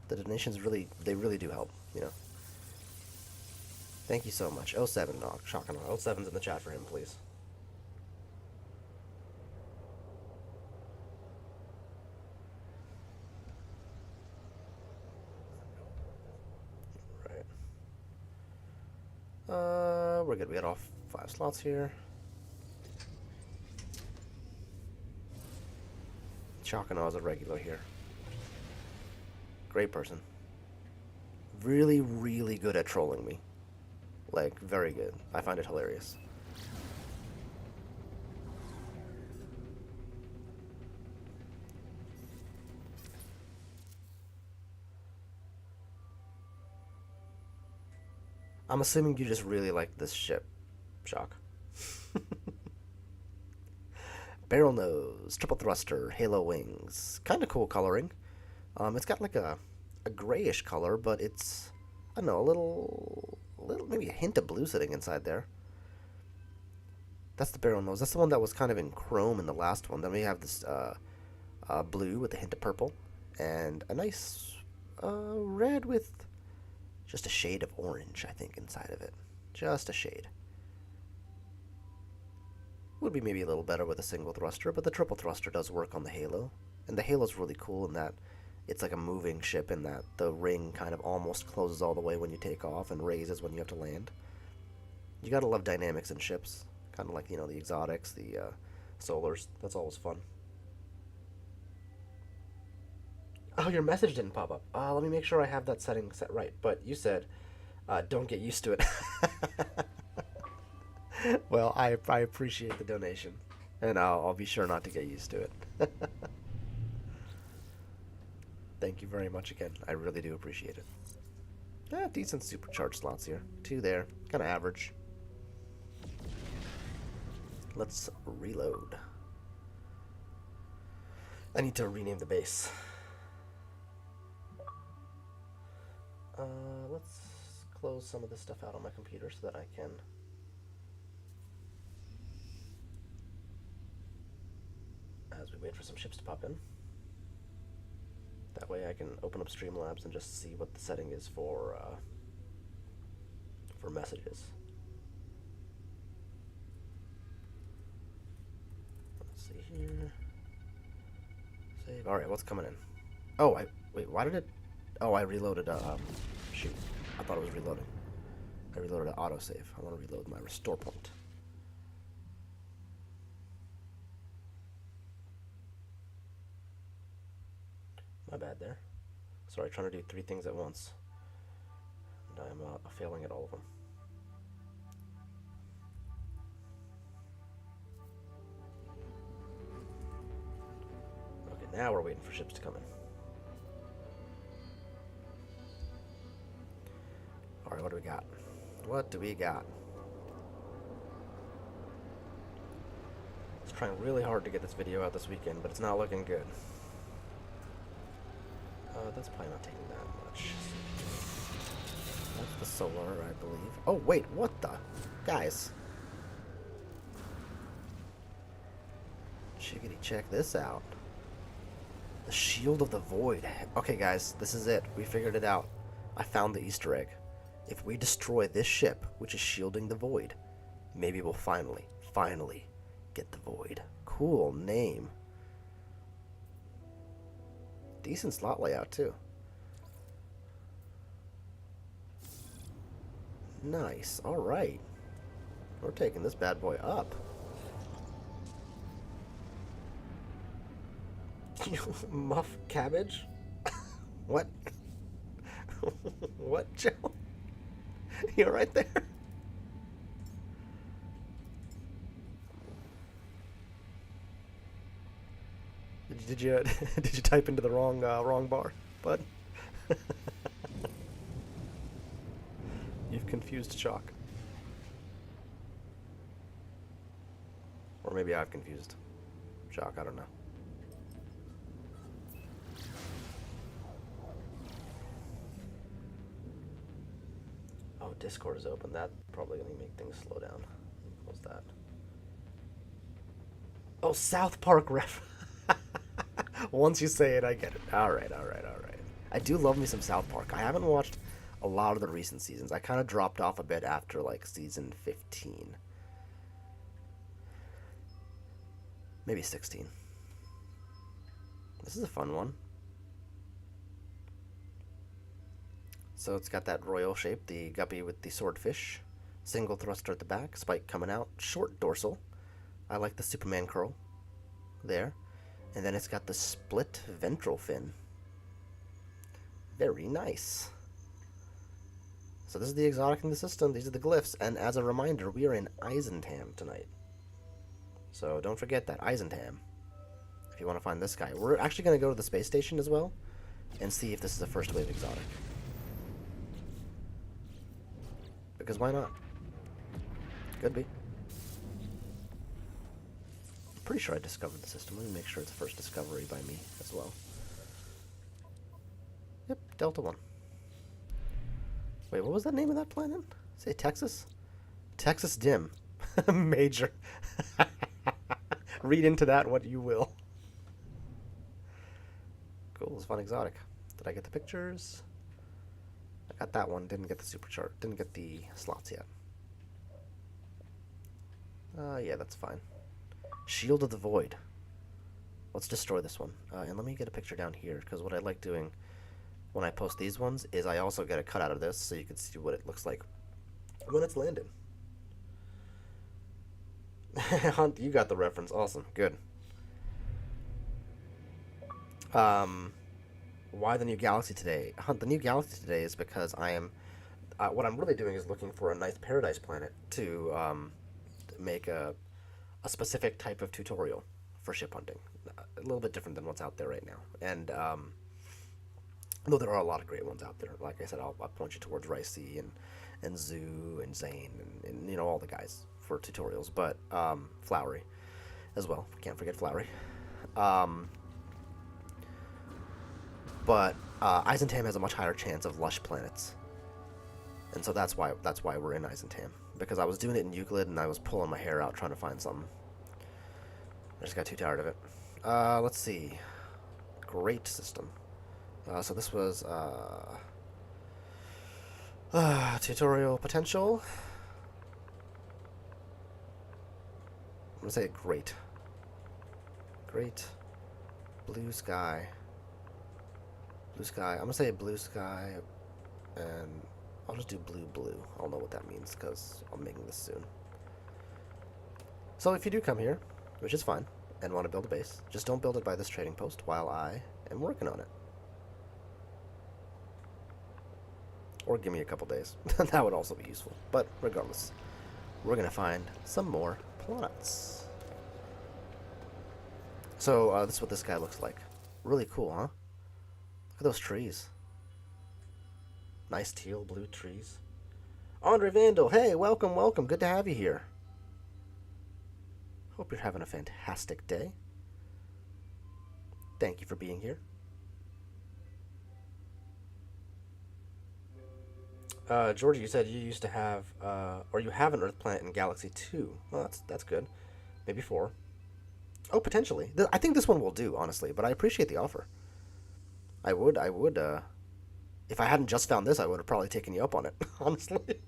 The donations they really do help, you know. Thank you so much. 07, dog. Shocking. 07's in the chat for him, please. Right. We're good. We got all 5 slots here. Chakano is a regular here. Great person. Really, really good at trolling me. Like, very good. I find it hilarious. I'm assuming you just really like this ship, Shock. Barrel nose, triple thruster, halo wings. Kind of cool coloring. It's got like a grayish color, but it's, I don't know, a little, maybe a hint of blue sitting inside there. That's the barrel nose. That's the one that was kind of in chrome in the last one. Then we have this blue with a hint of purple, and a nice red with just a shade of orange, I think, inside of it. Just a shade. Would be maybe a little better with a single thruster, but the triple thruster does work on the Halo. And the Halo's really cool in that it's like a moving ship in that the ring kind of almost closes all the way when you take off and raises when you have to land. You gotta love dynamics in ships. Kind of like, you know, the exotics, the solars. That's always fun. Oh, your message didn't pop up. Let me make sure I have that setting set right. But you said, don't get used to it. Well, I appreciate the donation, and I'll be sure not to get used to it. Thank you very much again. I really do appreciate it. Decent supercharged slots here. 2 there. Kind of average. Let's reload. I need to rename the base. Let's close some of this stuff out on my computer so that I can... as we wait for some ships to pop in. That way I can open up Streamlabs and just see what the setting is for messages. Let's see here. Save. Alright, what's coming in? Oh, wait, why did it... Oh, I reloaded, shoot. I thought it was reloading. I reloaded an autosave. I want to reload my restore point. My bad there. Sorry, trying to do 3 things at once. And I'm failing at all of them. Okay, now we're waiting for ships to come in. Alright, what do we got? What do we got? I was trying really hard to get this video out this weekend, but it's not looking good. That's probably not taking that much. That's the solar, I believe. Oh, wait, what the? Guys. Chickadee, check this out. The Shield of the Void. Okay, guys, this is it. We figured it out. I found the Easter egg. If we destroy this ship, which is shielding the Void, maybe we'll finally get the Void. Cool name. Decent slot layout, too. Nice. Alright. We're taking this bad boy up. Muff cabbage? What? What, Joe? You're right there. Did you did you type into the wrong bar, bud? You've confused Chalk. Or maybe I've confused Chalk, I don't know. Oh, Discord is open. That's probably going to make things slow down. Close that. Oh, South Park ref. Once you say it, I get it. All right, all right, all right. I do love me some South Park. I haven't watched a lot of the recent seasons. I kind of dropped off a bit after like season 15, maybe 16. This is a fun one. So it's got that royal shape, the guppy with the swordfish, single thruster at the back, spike coming out, short dorsal. I like the Superman curl there. And then it's got the split ventral fin. Very nice. So this is the exotic in the system. These are the glyphs. And as a reminder, we are in Eisentam tonight. So don't forget that, Eisentam. If you want to find this guy. We're actually going to go to the space station as well and see if this is a first wave exotic. Because why not? Could be. I'm pretty sure I discovered the system. Let me make sure it's a first discovery by me as well. Yep, DeltaOne. Wait, what was that name of that planet? Say Texas? Texas Dim. Major. Read into that what you will. Cool, it's fun exotic. Did I get the pictures? I got that one, didn't get the super chart, didn't get the slots yet. Yeah, that's fine. Shield of the Void. Let's destroy this one. And let me get a picture down here, because what I like doing when I post these ones is I also get a cut out of this so you can see what it looks like when it's landed. Hunt, you got the reference. Awesome. Good. Why the new galaxy today? Hunt, the new galaxy today is because I am... what I'm really doing is looking for a nice paradise planet to make a specific type of tutorial for ship hunting. A little bit different than what's out there right now. And though there are a lot of great ones out there. Like I said, I'll point you towards Ricey and Zoo and Zane and you know, all the guys for tutorials. But Flowery as well. Can't forget Flowery. But Eisentam has a much higher chance of lush planets. And so that's why we're in Eisentam. Because I was doing it in Euclid and I was pulling my hair out trying to find something. I just got too tired of it. Let's see. Great system. So this was tutorial potential. I'm gonna say great. Great. Blue sky. Blue sky. I'm gonna say blue sky, and I'll just do blue. I'll know what that means because I'm making this soon. So if you do come here, which is fine, and want to build a base, just don't build it by this trading post while I am working on it. Or give me a couple days. That would also be useful. But regardless, we're going to find some more planets. So this is what this guy looks like. Really cool, huh? Look at those trees. Nice teal blue trees. Andre Vandal, hey, welcome. Good to have you here. Hope you're having a fantastic day. Thank you for being here. Georgie, you said you used to have, or you have an Earth planet in Galaxy 2. Well, that's good. Maybe 4. Oh, potentially. I think this one will do, honestly, but I appreciate the offer. I would, if I hadn't just found this, I would have probably taken you up on it, honestly.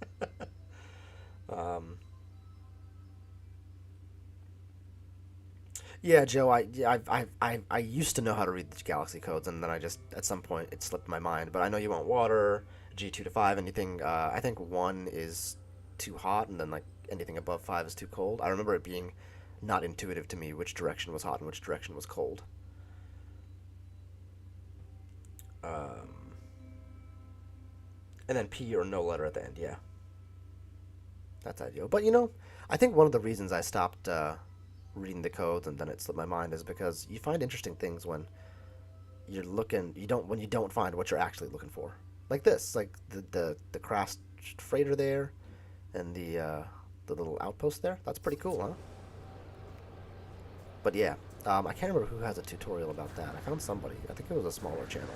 Yeah, Joe, I used to know how to read the Galaxy codes, and then I just, at some point, it slipped my mind. But I know you want water, G2 to 5, anything, I think 1 is too hot, and then, like, anything above 5 is too cold. I remember it being not intuitive to me which direction was hot and which direction was cold. And then P or no letter at the end, yeah. That's ideal. But, you know, I think one of the reasons I stopped reading the codes and then it slipped my mind is because you find interesting things when you're looking, when you don't find what you're actually looking for. Like this, like the crashed freighter there and the little outpost there. That's pretty cool, huh? But yeah, I can't remember who has a tutorial about that. I found somebody. I think it was a smaller channel.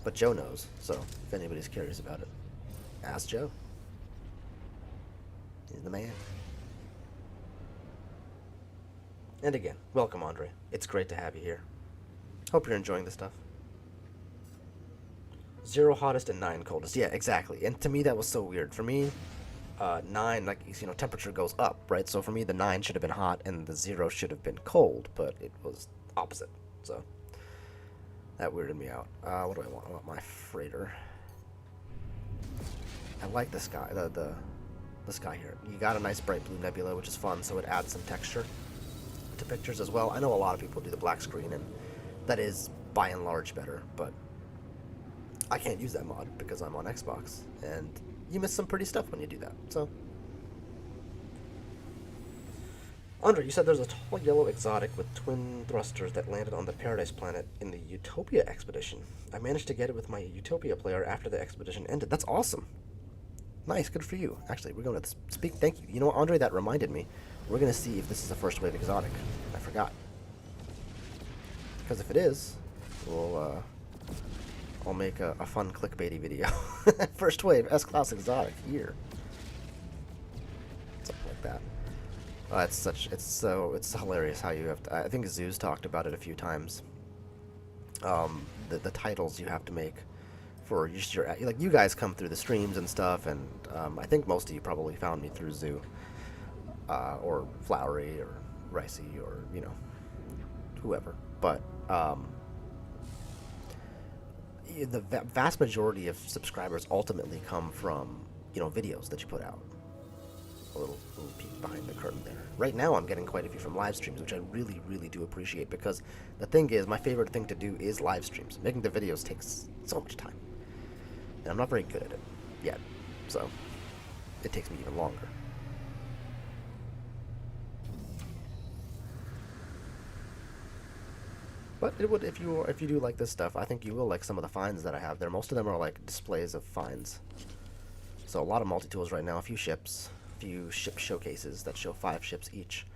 But Joe knows, so if anybody's curious about it, ask Joe. He's the man. And again, welcome, Andre. It's great to have you here. Hope you're enjoying the stuff. 0 hottest and 9 coldest. Yeah, exactly. And to me, that was so weird. For me, 9, like, temperature goes up, right? So for me, the 9 should have been hot and the 0 should have been cold, but it was opposite. So that weirded me out. What do I want? I want my freighter. I like the sky, the sky here. You got a nice bright blue nebula, which is fun, so it adds some texture to pictures as well. I know a lot of people do the black screen, and that is by and large better, but I can't use that mod because I'm on Xbox, and you miss some pretty stuff when you do that. So, Andre, you said there's a tall yellow exotic with twin thrusters that landed on the Paradise planet in the Utopia expedition. I managed to get it with my Utopia player after the expedition ended. That's awesome. Nice, good for you. Actually, we're going to speak. Thank you. You know what, Andre? That reminded me. We're going to see if this is a first wave exotic. I forgot. Because if it is, I'll make a fun clickbaity video. First wave S-Class exotic here. Something like that. It's hilarious how you have to. I think Zoo's talked about it a few times. The titles you have to make for just your, like, you guys come through the streams and stuff, and I think most of you probably found me through Zoo, or Flowery, or Ricey, or whoever. But the vast majority of subscribers ultimately come from videos that you put out. A little peek behind the curtain there. Right now, I'm getting quite a few from live streams, which I really, really do appreciate, because the thing is, my favorite thing to do is live streams. Making the videos takes so much time, and I'm not very good at it yet, so it takes me even longer. But it would, if you do like this stuff, I think you will like some of the finds that I have there. Most of them are like displays of finds. So a lot of multi-tools right now, a few ships, a few ship showcases that show 5 ships each.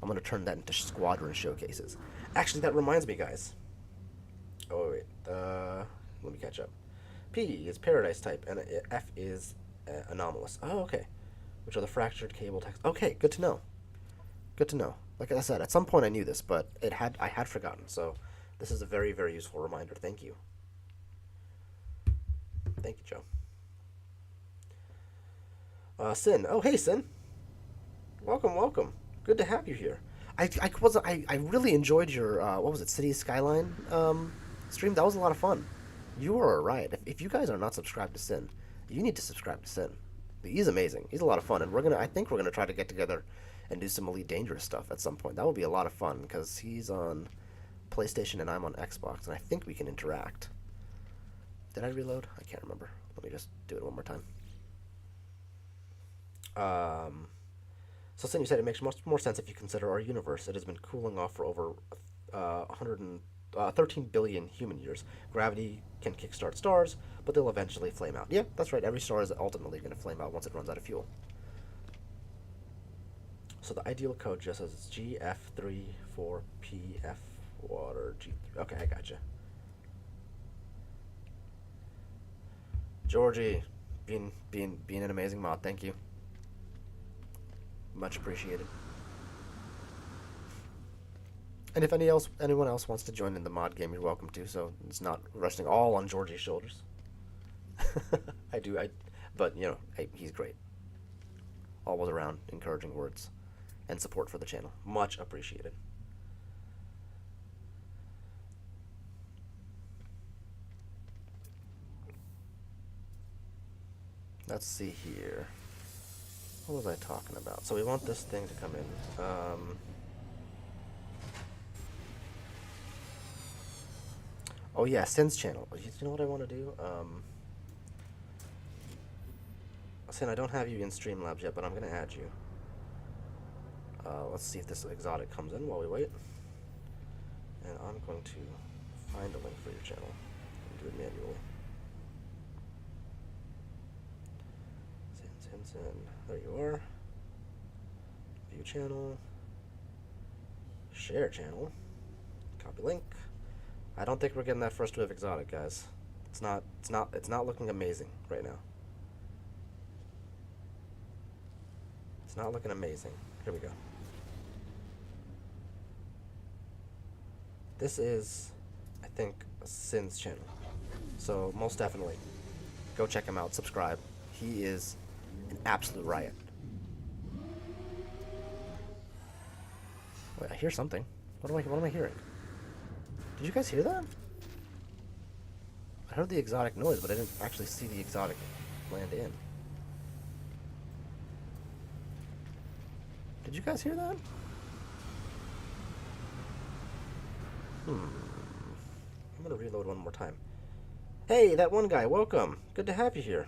I'm going to turn that into squadron showcases. Actually, that reminds me, guys. Oh, wait. Let me catch up. P is Paradise type, and F is anomalous. Oh, okay. Which are the fractured cable text. Okay, good to know. Good to know. Like I said, at some point I knew this, but I had forgotten. So this is a very, very useful reminder. Thank you. Thank you, Joe. Sin. Oh, hey, Sin. Welcome, welcome. Good to have you here. I really enjoyed your what was it, City Skyline stream. That was a lot of fun. You are right. If you guys are not subscribed to Sin, you need to subscribe to Sin. He's amazing. He's a lot of fun, and I think we're gonna try to get together and do some Elite Dangerous stuff at some point. That would be a lot of fun, because he's on PlayStation and I'm on Xbox, and I think we can interact. Did I reload? I can't remember. Let me just do it one more time. So Sin, you said it makes much more sense if you consider our universe. It has been cooling off for over 13 billion human years. Gravity can kickstart stars, but they'll eventually flame out. Yeah, that's right. Every star is ultimately going to flame out once it runs out of fuel. So the ideal code just says it's GF34PF water G3. Okay, I gotcha. Georgie, being an amazing mod. Thank you. Much appreciated. And if anyone else wants to join in the mod game, you're welcome to. So it's not resting all on Georgie's shoulders. But hey, he's great. Always around, encouraging words and support for the channel. Much appreciated. Let's see here. What was I talking about? So we want this thing to come in. Oh yeah, Sin's channel. You know what I want to do? Sin, I don't have you in Streamlabs yet, but I'm going to add you. Let's see if this exotic comes in while we wait. And I'm going to find a link for your channel and do it manually. Sin. There you are. View channel. Share channel. Copy link. I don't think we're getting that first wave exotic, guys. It's not looking amazing right now. It's not looking amazing. Here we go. This is, I think, Sin's channel. So most definitely, go check him out. Subscribe. He is an absolute riot. Wait, I hear something. What am I hearing? Did you guys hear that? I heard the exotic noise, but I didn't actually see the exotic land in. Did you guys hear that? I'm gonna reload one more time. Hey, that one guy, welcome. Good to have you here.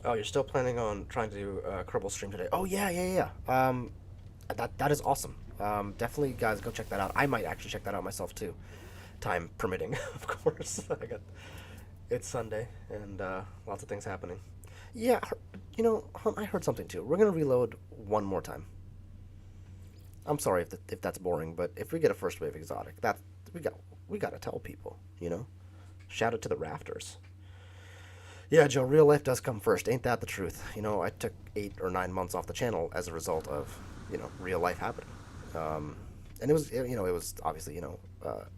Oh, you're still planning on trying to do a Kerbal stream today? Oh yeah. That is awesome. Definitely, guys, go check that out. I might actually check that out myself too, time permitting, of course. It's Sunday and lots of things happening. Yeah, you know, I heard something too. We're gonna reload one more time. I'm sorry if that's boring, but if we get a first wave exotic, we gotta tell people, you know, shout it to the rafters. Yeah, Joe, real life does come first. Ain't that the truth? You know, I took 8 or 9 months off the channel as a result of, you know, real life happening. And it was obviously,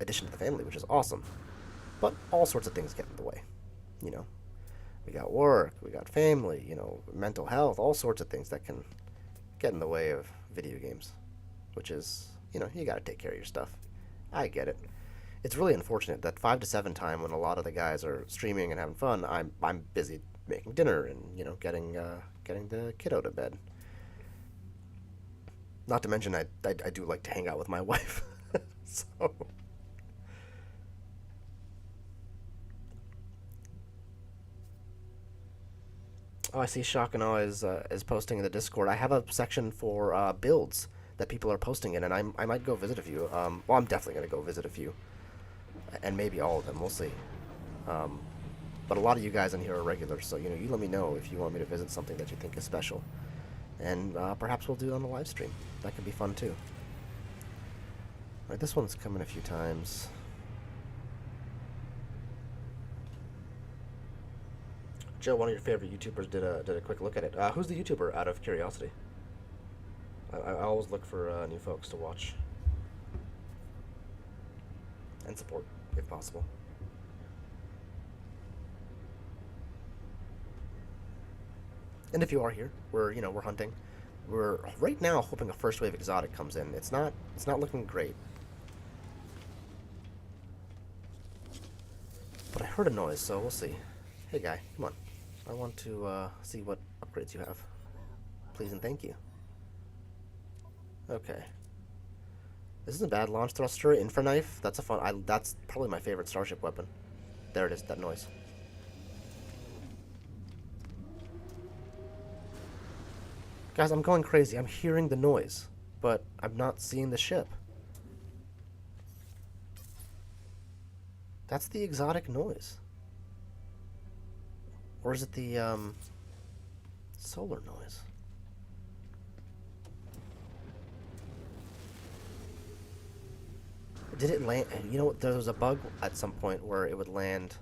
addition to the family, which is awesome. But all sorts of things get in the way, you know. We got work, we got family, mental health, all sorts of things that can get in the way of video games, which is, you got to take care of your stuff. I get it. It's really unfortunate that 5 to 7 time when a lot of the guys are streaming and having fun, I'm busy making dinner and getting the kiddo to bed. Not to mention I do like to hang out with my wife, so. Oh, I see Shock and Awe is posting in the Discord. I have a section for builds that people are posting in, and I might go visit a few. Well, I'm definitely gonna go visit a few, and maybe all of them. We'll see. But a lot of you guys in here are regulars, so you let me know if you want me to visit something that you think is special, and perhaps we'll do it on a live stream. That could be fun too. All right, this one's come in a few times. Joe, one of your favorite YouTubers, did a quick look at it. Who's the YouTuber, out of curiosity? I always look for new folks to watch and support, if possible. And if you are here, we're hunting. We're right now hoping a first wave exotic comes in. It's not looking great. But I heard a noise, so we'll see. Hey guy, come on. I want to see what upgrades you have. Please and thank you. Okay. This is a bad launch thruster. Infraknife. That's a fun. That's probably my favorite starship weapon. There it is. That noise. Guys, I'm going crazy. I'm hearing the noise, but I'm not seeing the ship. That's the exotic noise. Or is it the solar noise? Did it land? There was a bug at some point where it would land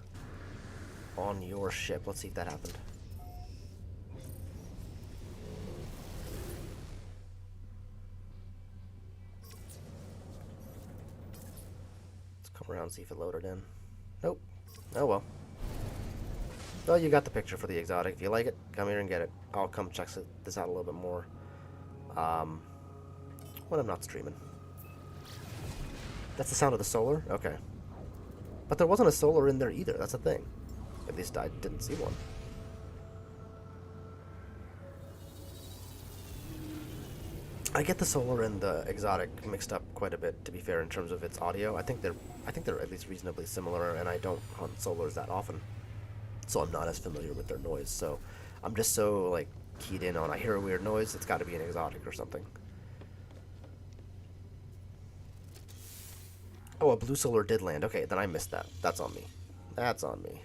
on your ship. Let's see if that happened. Let's come around and see if it loaded in. Nope. Oh well. Well, you got the picture for the exotic. If you like it, come here and get it. I'll come check this out a little bit more when I'm not streaming. That's the sound of the solar? Okay. But there wasn't a solar in there either. That's the thing. At least I didn't see one. I get the solar and the exotic mixed up quite a bit, to be fair, in terms of its audio. I think they're at least reasonably similar, and I don't hunt solars that often, so I'm not as familiar with their noise. So I'm just so keyed in on, I hear a weird noise, it's got to be an exotic or something. Oh, a blue solar did land. Okay, then I missed that. That's on me. That's on me.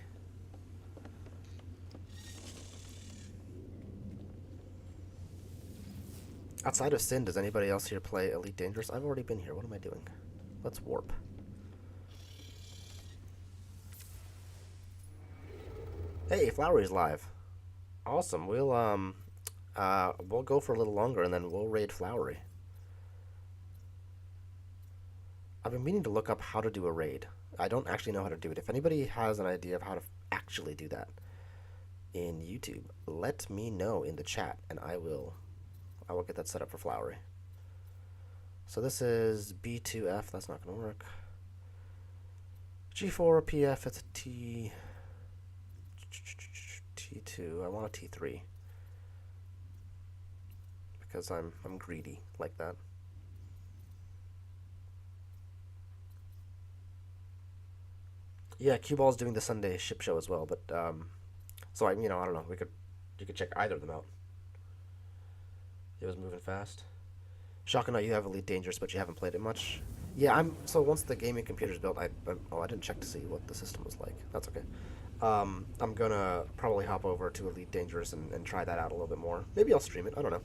Outside of Sin, does anybody else here play Elite Dangerous? I've already been here. What am I doing? Let's warp. Hey, Flowery's live. Awesome. We'll We'll go for a little longer, and then we'll raid Flowery. I've been meaning to look up how to do a raid. I don't actually know how to do it. If anybody has an idea of how to actually do that in YouTube, let me know in the chat, and I will get that set up for Flowery. So this is B2F. That's not going to work. G4 PF. It's a T2. I want a T3 because I'm greedy like that. Yeah, Cue Ball's doing the Sunday ship show as well, but so I don't know. You could check either of them out. It was moving fast. Shakana, you have Elite Dangerous, but you haven't played it much. Yeah, so once the gaming computer's built, I didn't check to see what the system was like. That's okay. I'm gonna probably hop over to Elite Dangerous and try that out a little bit more. Maybe I'll stream it. I don't know.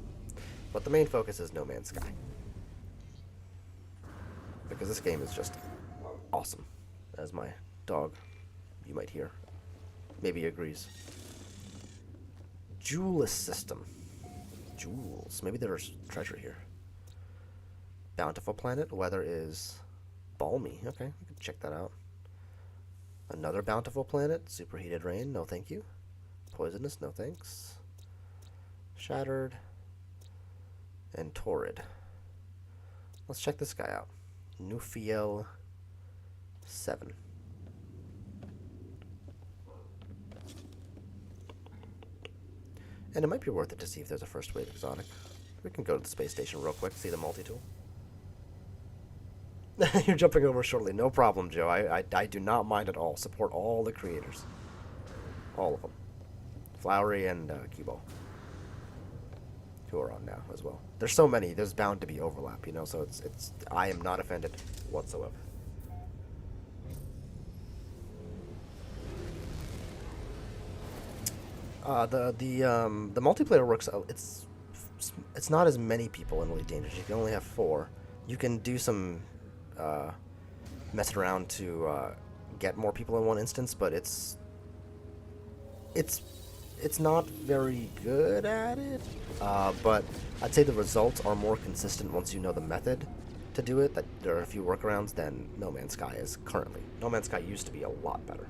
But the main focus is No Man's Sky, because this game is just awesome, as my dog, you might hear, maybe agrees. Jewelist system. Jewels. Maybe there's treasure here. Bountiful planet. Weather is balmy. Okay, we can check that out. Another bountiful planet. Superheated rain. No thank you. Poisonous. No thanks. Shattered. And torrid. Let's check this guy out. Nufiel 7. And it might be worth it to see if there's a first wave exotic. We can go to the space station real quick, see the multi-tool. You're jumping over shortly. No problem, Joe. I do not mind at all. Support all the creators. All of them. Flowery and Cubo, who are on now as well. There's so many. There's bound to be overlap, so it's. I am not offended whatsoever. The multiplayer works. It's not as many people in Elite Dangerous. You can only have 4. You can do some messing around to get more people in one instance, but it's not very good at it. But I'd say the results are more consistent once you know the method to do it. That there are a few workarounds than No Man's Sky is currently. No Man's Sky used to be a lot better.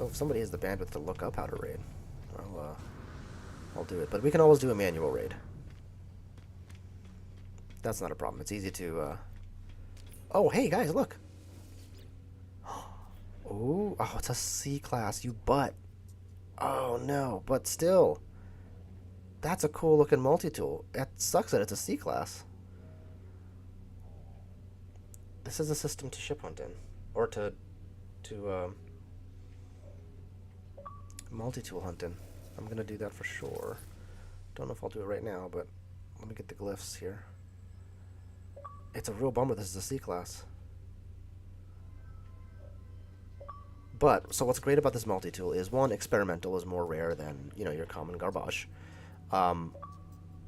Oh, if somebody has the bandwidth to look up how to raid, I'll do it. But we can always do a manual raid. That's not a problem. It's easy to. Oh, hey guys, look. Oh, it's a C class. You butt. Oh no, but still, that's a cool looking multi-tool. It sucks that it's a C class. This is a system to ship hunt in, or to multi-tool hunting. I'm gonna do that for sure. Don't know if I'll do it right now, but let me get the glyphs here. It's a real bummer this is a C class. But, so what's great about this multi-tool is, one, experimental is more rare than, your common garbage.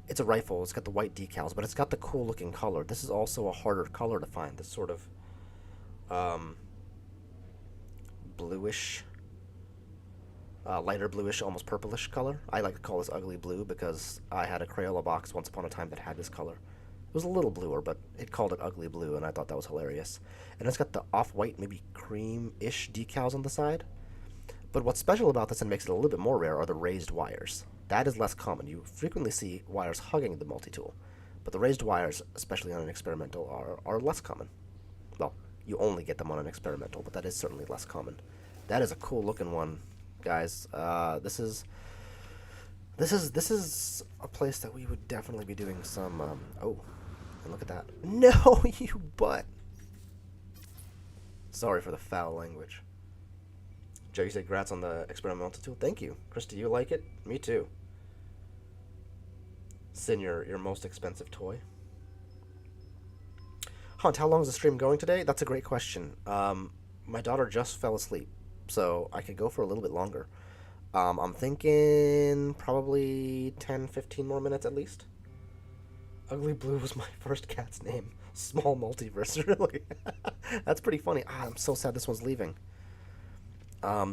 It's a rifle, it's got the white decals, but it's got the cool looking color. This is also a harder color to find, this sort of bluish, lighter bluish, almost purplish color. I like to call this ugly blue because I had a Crayola box once upon a time that had this color. It was a little bluer, but it called it ugly blue, and I thought that was hilarious. And it's got the off-white, maybe cream-ish decals on the side. But what's special about this and makes it a little bit more rare are the raised wires. That is less common. You frequently see wires hugging the multi-tool, but the raised wires, especially on an experimental, are less common. Well, you only get them on an experimental, but that is certainly less common. That is a cool-looking one, guys. This is a place that we would definitely be doing some. Oh, and look at that! No, you butt. Sorry for the foul language. Joe, you said congrats on the experimental tool. Thank you, Chris. Do you like it? Me too. Sin, your most expensive toy. Hunt, how long is the stream going today? That's a great question. My daughter just fell asleep, so I could go for a little bit longer. I'm thinking probably 10, 15 more minutes at least. Ugly Blue was my first cat's name. Small multiverse, really. That's pretty funny. I'm so sad this one's leaving.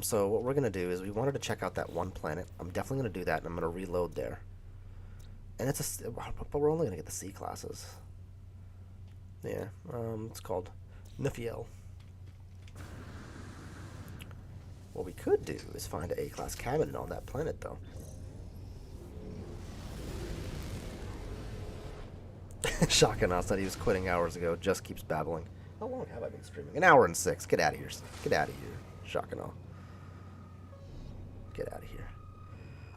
So what we're gonna do is we wanted to check out that one planet. I'm definitely gonna do that, and I'm gonna reload there. And but we're only gonna get the C classes. Yeah. It's called Nuphiel. What we could do is find an A-class cabinet on that planet, though. Shakana said he was quitting hours ago. Just keeps babbling. How long have I been streaming? An hour and 6. Get out of here. Get out of here, Shakana. Get out of here.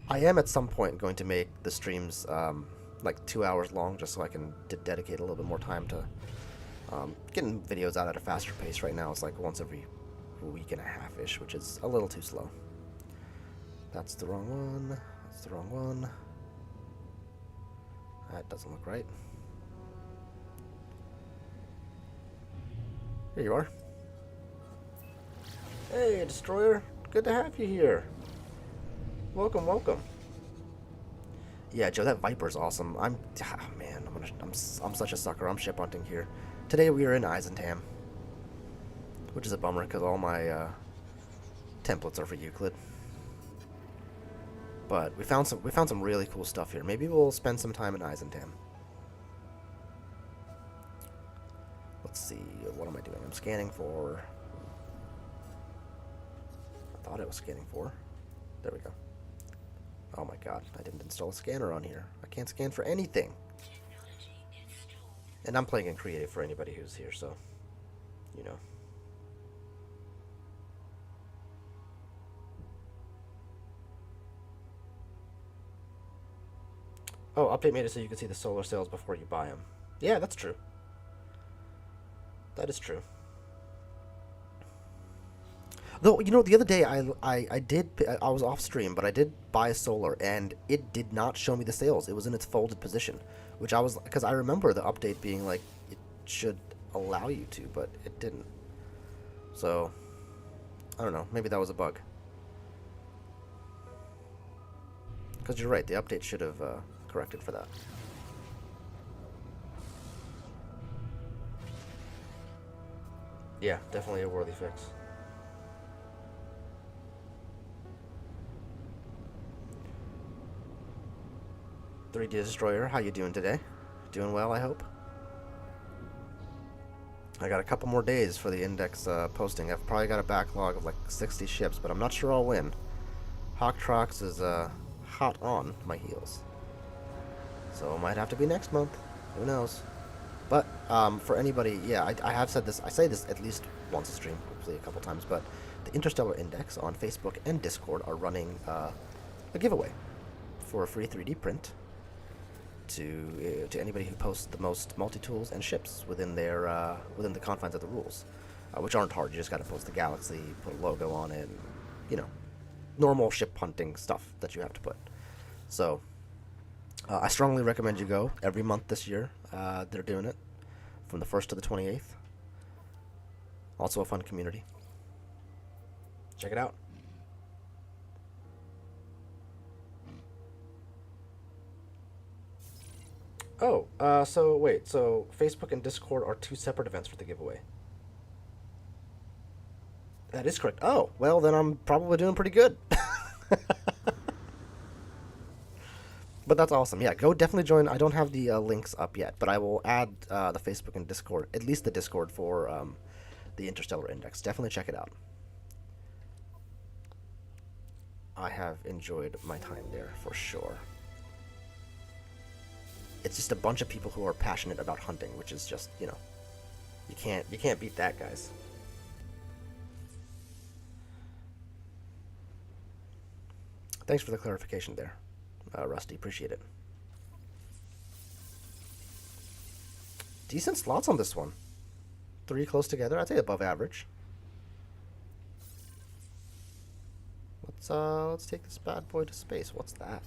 I am at some point going to make the streams like 2 hours long, just so I can dedicate a little bit more time to getting videos out at a faster pace. Right now, it's like once every week and a half-ish, which is a little too slow. That's the wrong one. That's the wrong one. That doesn't look right. Here you are. Hey, Destroyer. Good to have you here. Welcome, welcome. Yeah, Joe, that Viper's awesome. Man, I'm such a sucker. I'm ship hunting here. Today we are in Eisentam, which is a bummer because all my templates are for Euclid. But we found some really cool stuff here. Maybe we'll spend some time in Eisentam. Let's see, what am I doing? I'm scanning for... I thought I was scanning for... There we go. Oh my god, I didn't install a scanner on here. I can't scan for anything. And I'm playing in creative for anybody who's here, so... You know. Oh, update made it so you can see the solar sails before you buy them. Yeah, that's true. That is true. Though, you know, the other day I was off stream, but I did buy a solar, and it did not show me the sails. It was in its folded position, which because I remember the update being like, it should allow you to, but it didn't. So, I don't know, maybe that was a bug. Because you're right, the update should have corrected for that. Yeah, definitely a worthy fix. "3D Destroyer, how you doing today? Doing well, I hope? I got a couple more days for the index posting. I've probably got a backlog of like 60 ships, but I'm not sure I'll win. Hawktrox is hot on my heels. So it might have to be next month. Who knows? But for anybody, yeah, I have said this. I say this at least once a stream, hopefully a couple times. But the Interstellar Index on Facebook and Discord are running a giveaway for a free 3D print to anybody who posts the most multi-tools and ships within their within the confines of the rules, which aren't hard. You just got to post the galaxy, put a logo on it, and, you know, normal ship hunting stuff that you have to put. So I strongly recommend you go every month this year. They're doing it from the 1st to the 28th. Also a fun community. Check it out. Oh, so wait, so Facebook and Discord are 2 separate events for the giveaway. That is correct. Oh, well, then I'm probably doing pretty good. But that's awesome. Yeah, go definitely join. I don't have the links up yet, but I will add the Facebook and Discord, at least the Discord for the Interstellar Index. Definitely check it out. I have enjoyed my time there for sure. It's just a bunch of people who are passionate about hunting, which is just, you know, you can't beat that, guys. Thanks for the clarification there, Rusty. Appreciate it. Decent slots on this one. 3 close together. I'd say above average. Let's take this bad boy to space. What's that?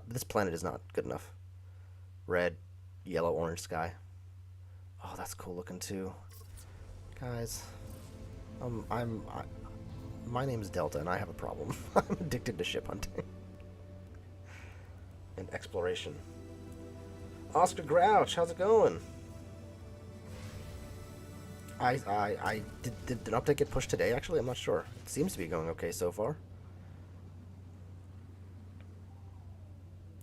This planet is not good enough. Red, yellow, orange sky. Oh, that's cool looking too. Guys, my name is Delta, and I have a problem. I'm addicted to ship hunting. And and exploration. Oscar Grouch, how's it going? Did an update get pushed today? Actually, I'm not sure. It seems to be going okay so far.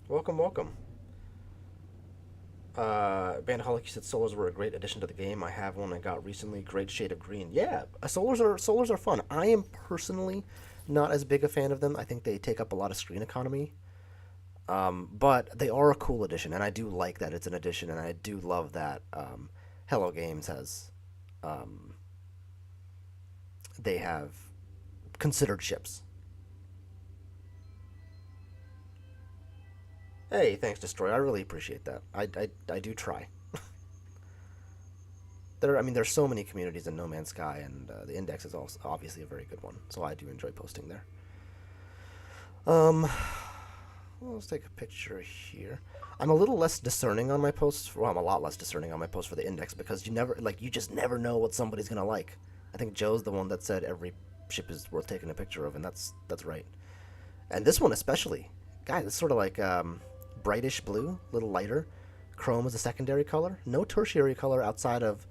Welcome, welcome. Bandaholic, you said solars were a great addition to the game. I have one I got recently. Great shade of green. Yeah, solars are fun. I am personally not as big a fan of them. I think they take up a lot of screen economy. But they are a cool addition, and I do like that it's an addition, and I do love that Hello Games has they have considered ships. Hey, thanks, Destroyer. I really appreciate that. I do try. There's so many communities in No Man's Sky, and the Index is also obviously a very good one. So I do enjoy posting there. Well, let's take a picture here. I'm a little less discerning on my posts. Well, I'm a lot less discerning on my posts for the Index because you just never know what somebody's gonna like. I think Joe's the one that said every ship is worth taking a picture of, and that's right. And this one especially, guys, it's sort of like brightish blue, a little lighter. Chrome is a secondary color. No tertiary color outside of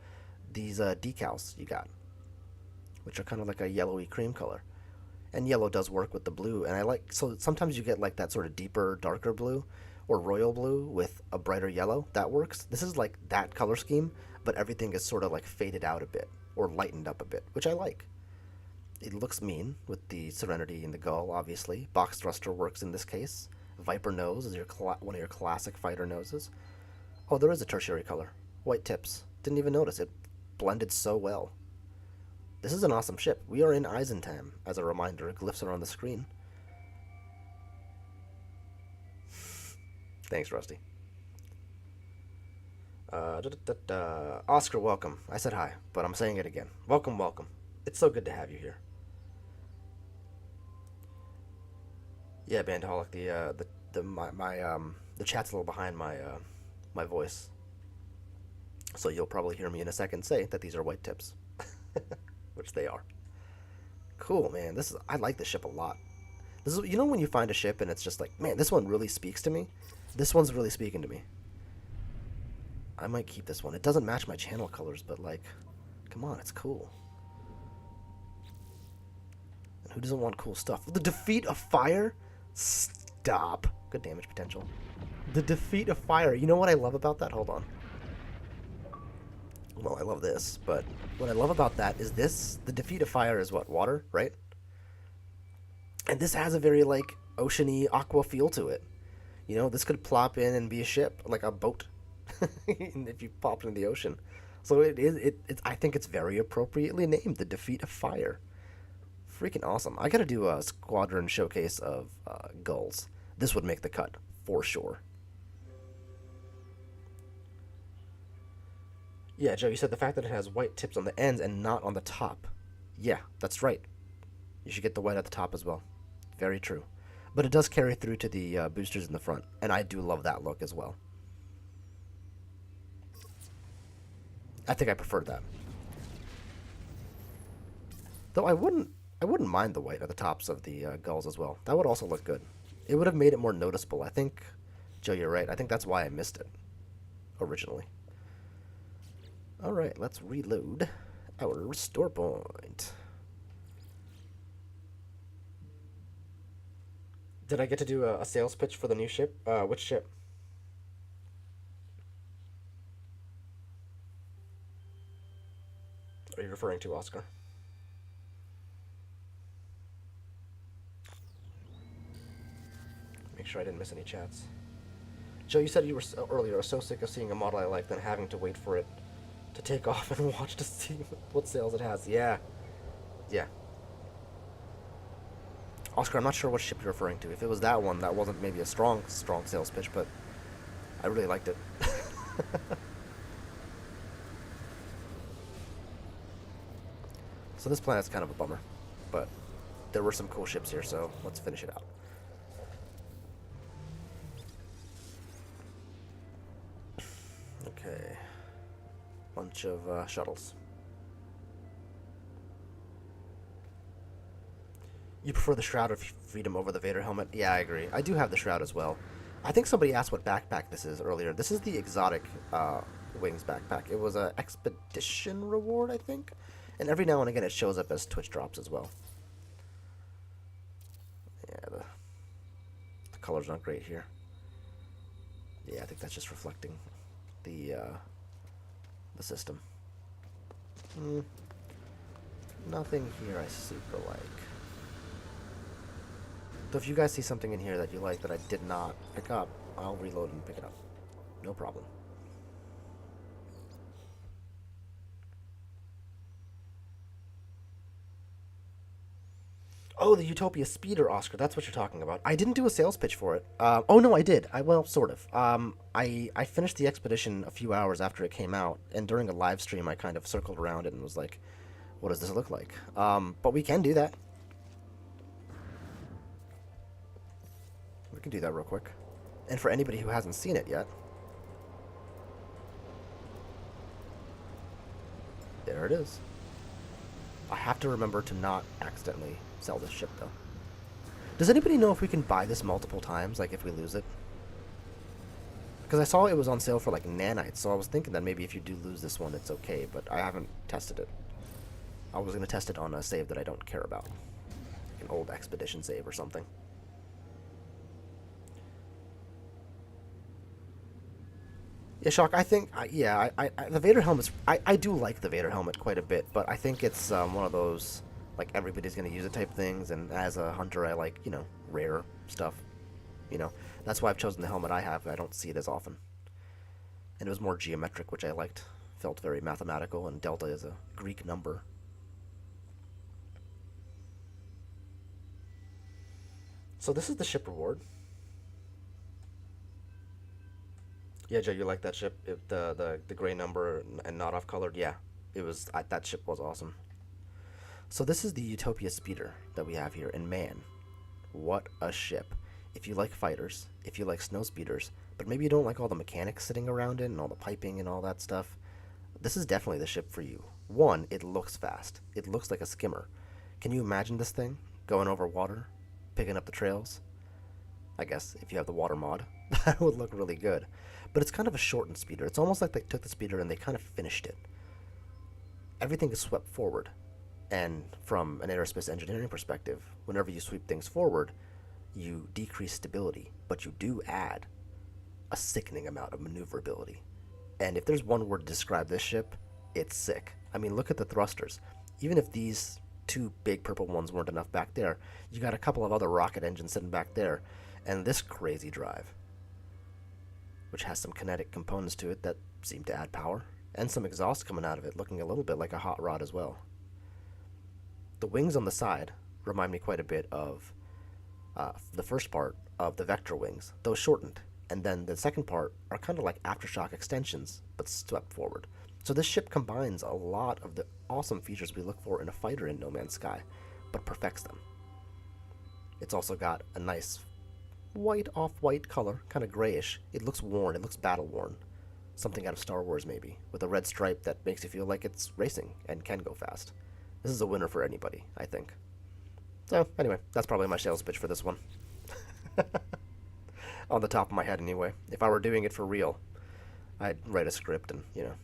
these decals you got, which are kind of like a yellowy cream color. And yellow does work with the blue, and so sometimes you get like that sort of deeper, darker blue, or royal blue with a brighter yellow. That works. This is like that color scheme, but everything is sort of like faded out a bit, or lightened up a bit, which I like. It looks mean with the Serenity and the Gull, obviously. Box thruster works in this case. Viper nose is one of your classic fighter noses. Oh, there is a tertiary color. White tips. Didn't even notice. It blended so well. This is an awesome ship. We are in Eisentam, as a reminder. Glyphs are on the screen. Thanks, Rusty. Oscar, welcome. I said hi, but I'm saying it again. Welcome, welcome. It's so good to have you here. Yeah, Bandaholic, the chat's a little behind my voice. So you'll probably hear me in a second say that these are white tips. Which they are. Cool, man. I like this ship a lot. This is, when you find a ship and it's just like, man, this one really speaks to me. This one's really speaking to me. I might keep this one. It doesn't match my channel colors, but like, come on, it's cool. And who doesn't want cool stuff? The defeat of fire? Stop. Good damage potential. The defeat of fire. You know what I love about that? Hold on. Well, I love this, but what I love about that is the defeat of fire is what? Water, right? And this has a very, like, oceany aqua feel to it. This could plop in and be a ship, like a boat, if you pop it in the ocean. So I think it's very appropriately named, the defeat of fire. Freaking awesome. I gotta do a squadron showcase of gulls. This would make the cut, for sure. Yeah, Joe, you said the fact that it has white tips on the ends and not on the top. Yeah, that's right. You should get the white at the top as well. Very true. But it does carry through to the boosters in the front, and I do love that look as well. I think I prefer that. Though I wouldn't mind the white at the tops of the gulls as well. That would also look good. It would have made it more noticeable. I think, Joe, you're right. I think that's why I missed it originally. Alright, let's reload our restore point. Did I get to do a sales pitch for the new ship? Which ship? Are you referring to, Oscar? Make sure I didn't miss any chats. Joe, you said you were earlier so sick of seeing a model I like than having to wait for it to take off and watch to see what sales it has. Yeah. Oscar, I'm not sure what ship you're referring to. If it was that one, that wasn't maybe a strong sales pitch, but I really liked it. So this planet's kind of a bummer, but there were some cool ships here, so let's finish it out. Okay. Bunch of shuttles. You prefer the Shroud of Freedom over the Vader helmet? Yeah, I agree. I do have the Shroud as well. I think somebody asked what backpack this is earlier. This is the exotic wings backpack. It was a expedition reward, I think, and every now and again it shows up as Twitch drops as well. Yeah, the colors aren't great here. Yeah, I think that's just reflecting the system. Nothing here I super like. So if you guys see something in here that you like that I did not pick up, I'll reload and pick it up. No problem. Oh, the Utopia Speeder, Oscar. That's what you're talking about. I didn't do a sales pitch for it. Oh, no, I did. Well, sort of. I finished the expedition a few hours after it came out, and during a live stream, I kind of circled around it and was like, what does this look like? But we can do that. We can do that real quick. And for anybody who hasn't seen it yet, there it is. I have to remember to not accidentally sell this ship, though. Does anybody know if we can buy this multiple times, like if we lose it? Because I saw it was on sale for like nanites, so I was thinking that maybe if you do lose this one, it's okay, but I haven't tested it. I was going to test it on a save that I don't care about. Like an old expedition save or something. Yeah, Shock, I think, yeah, the Vader helmet's, I do like the Vader helmet quite a bit, but I think it's one of those, like, everybody's going to use it type things, and as a hunter, I like, you know, rare stuff, you know. That's why I've chosen the helmet I have. I don't see it as often. And it was more geometric, which I liked. Felt very mathematical, and Delta is a Greek number. So this is the ship reward. Yeah, Joe, you like that ship? The gray number and not off colored? Yeah, it was. That ship was awesome. So this is the Utopia Speeder that we have here, and man, what a ship! If you like fighters, if you like snow speeders, but maybe you don't like all the mechanics sitting around it and all the piping and all that stuff, this is definitely the ship for you. One, it looks fast. It looks like a skimmer. Can you imagine this thing going over water, picking up the trails? I guess if you have the water mod, that would look really good. But it's kind of a shortened speeder. It's almost like they took the speeder and they kind of finished it. Everything is swept forward. And from an aerospace engineering perspective, whenever you sweep things forward, you decrease stability, but you do add a sickening amount of maneuverability. And if there's one word to describe this ship, it's sick. I mean, look at the thrusters. Even if these two big purple ones weren't enough back there, you got a couple of other rocket engines sitting back there, and this crazy drive, which has some kinetic components to it that seem to add power, and some exhaust coming out of it, looking a little bit like a hot rod as well. The wings on the side remind me quite a bit of the first part of the Vector wings, though shortened, and then the second part are kind of like aftershock extensions, but swept forward. So this ship combines a lot of the awesome features we look for in a fighter in No Man's Sky, but perfects them. It's also got a nice white, off-white color, kind of grayish. It looks worn, it looks battle-worn. Something out of Star Wars, maybe, with a red stripe that makes you feel like it's racing and can go fast. This is a winner for anybody, I think. So, anyway, that's probably my sales pitch for this one. On the top of my head, anyway. If I were doing it for real, I'd write a script and, you know,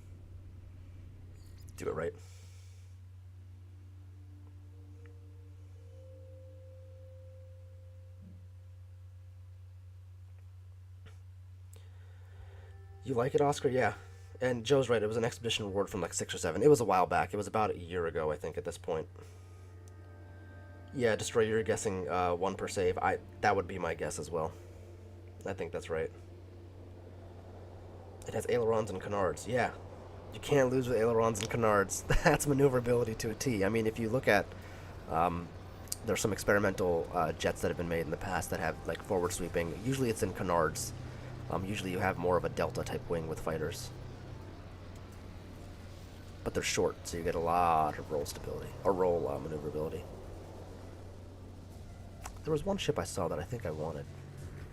do it right. You like it, Oscar? Yeah. And Joe's right, it was an expedition reward from like 6 or 7. It was a while back. It was about a year ago, I think, at this point. Yeah, Destroyer, you're guessing 1 per save. That would be my guess as well. I think that's right. It has ailerons and canards. Yeah. You can't lose with ailerons and canards. That's maneuverability to a T. I mean, if you look at... there's some experimental jets that have been made in the past that have like forward sweeping. Usually it's in canards. Usually you have more of a Delta type wing with fighters. But they're short, so you get a lot of roll stability, or roll maneuverability. There was one ship I saw that I think I wanted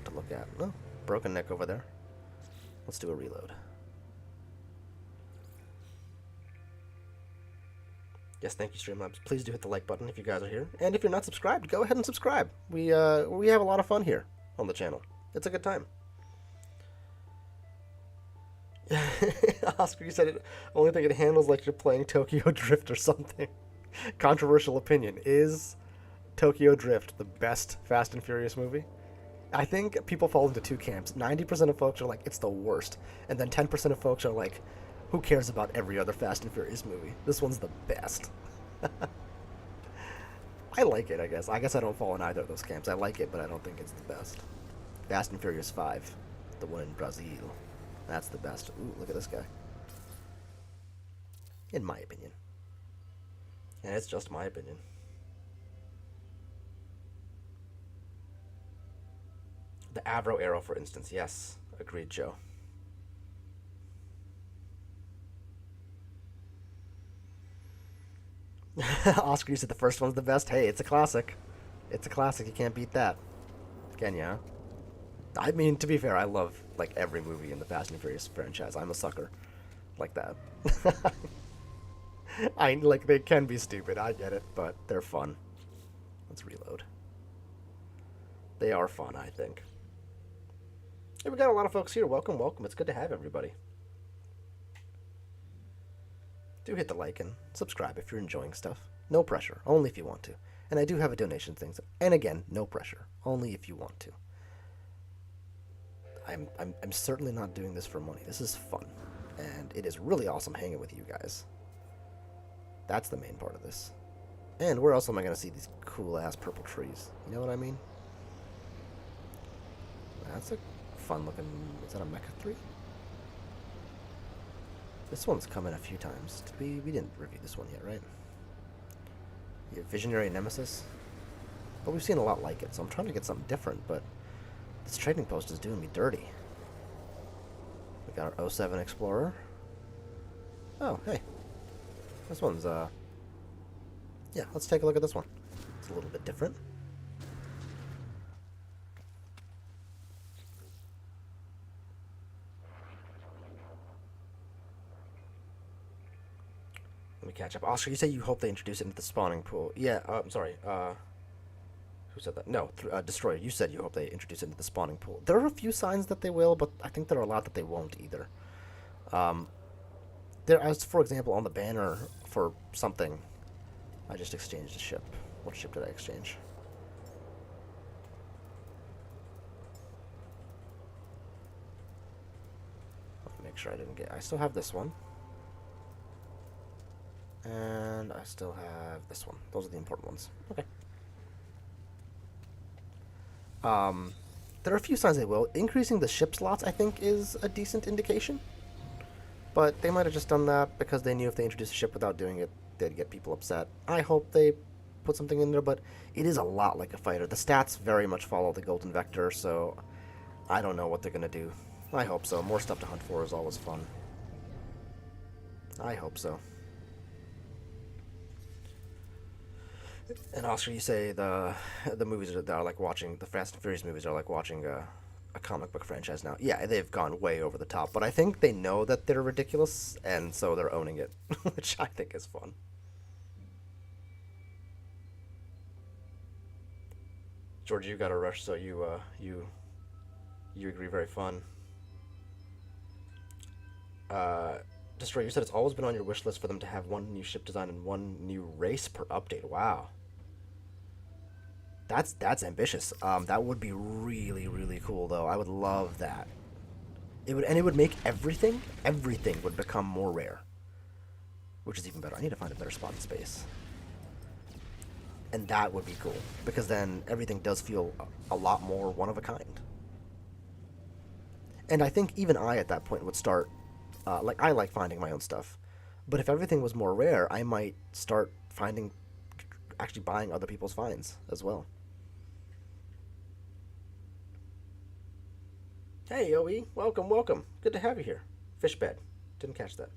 to look at. Oh, broken neck over there. Let's do a reload. Yes, thank you, Streamlabs. Please do hit the like button if you guys are here. And if you're not subscribed, go ahead and subscribe. We have a lot of fun here on the channel. It's a good time. Oscar, you said it. Only thing it handles like you're playing Tokyo Drift or something. Controversial opinion. Is Tokyo Drift the best Fast and Furious movie? I think people fall into two camps. 90% of folks are like, it's the worst. And then 10% of folks are like, who cares about every other Fast and Furious movie? This one's the best. I like it, I guess. I guess I don't fall in either of those camps. I like it, but I don't think it's the best. Fast and Furious 5, the one in Brazil. That's the best. Ooh, look at this guy. In my opinion. And it's just my opinion. The Avro Arrow, for instance. Yes. Agreed, Joe. Oscar, you said the first one's the best. Hey, it's a classic. It's a classic. You can't beat that. Can ya? I mean, to be fair, I love like every movie in the Fast and Furious franchise. I'm a sucker like that. I like they can be stupid. I get it, but they're fun. Let's reload. They are fun, I think. Hey, we got a lot of folks here. Welcome, welcome. It's good to have everybody. Do hit the like and subscribe if you're enjoying stuff. No pressure, only if you want to. And I do have a donation thing. And again, no pressure, only if you want to. I'm certainly not doing this for money. This is fun, and it is really awesome hanging with you guys. That's the main part of this. And where else am I going to see these cool-ass purple trees? You know what I mean? That's a fun-looking... Is that a Mecha 3? This one's come in a few times. We didn't review this one yet, right? Yeah, Visionary Nemesis. But we've seen a lot like it, so I'm trying to get something different, but this trading post is doing me dirty. We got our '07 Explorer. Oh, hey. This one's, yeah, let's take a look at this one. It's a little bit different. Let me catch up. Oscar, you say you hope they introduce it into the spawning pool. Yeah, I'm sorry. Who said that? No, Destroyer, you said you hope they introduce it into the spawning pool. There are a few signs that they will, but I think there are a lot that they won't either. There, as for example, on the banner for something, I just exchanged a ship. What ship did I exchange? Let me make sure I didn't get... I still have this one. And I still have this one. Those are the important ones. Okay. There are a few signs they will. Increasing the ship slots, I think, is a decent indication. But they might have just done that because they knew if they introduced a ship without doing it, they'd get people upset. I hope they put something in there, but it is a lot like a fighter. The stats very much follow the Golden Vector, so I don't know what they're going to do. I hope so. More stuff to hunt for is always fun. I hope so. And Oscar, you say the movies that are like watching, the Fast and Furious movies are like watching a comic book franchise now. Yeah, they've gone way over the top, but I think they know that they're ridiculous, and so they're owning it, which I think is fun. George, you got a rush, so you agree. Very fun. Destroy, you said it's always been on your wish list for them to have one new ship design and one new race per update. Wow. That's ambitious. That would be really, really cool, though. I would love that. It would make everything would become more rare, which is even better. I need to find a better spot in space, and that would be cool because then everything does feel a lot more one of a kind. And I think even I at that point would start, like I like finding my own stuff, but if everything was more rare, I might start actually buying other people's finds as well. Hey, OE, welcome, welcome. Good to have you here. Fishbed. Didn't catch that.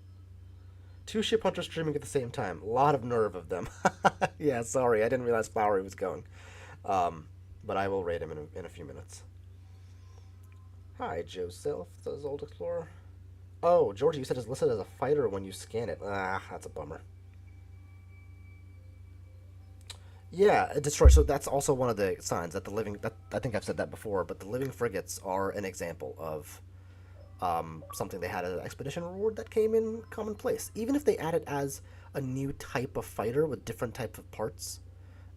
2 ship hunters streaming at the same time. A lot of nerve of them. Yeah, sorry, I didn't realize Flowery was going. But I will raid him in a few minutes. Hi, Joseph, says Old Explorer. Oh, Georgie, you said it's listed as a fighter when you scan it. Ah, that's a bummer. Yeah, destroy. So that's also one of the signs that the living. That I think I've said that before, but the living frigates are an example of something they had as an expedition reward that came in commonplace. Even if they add it as a new type of fighter with different types of parts,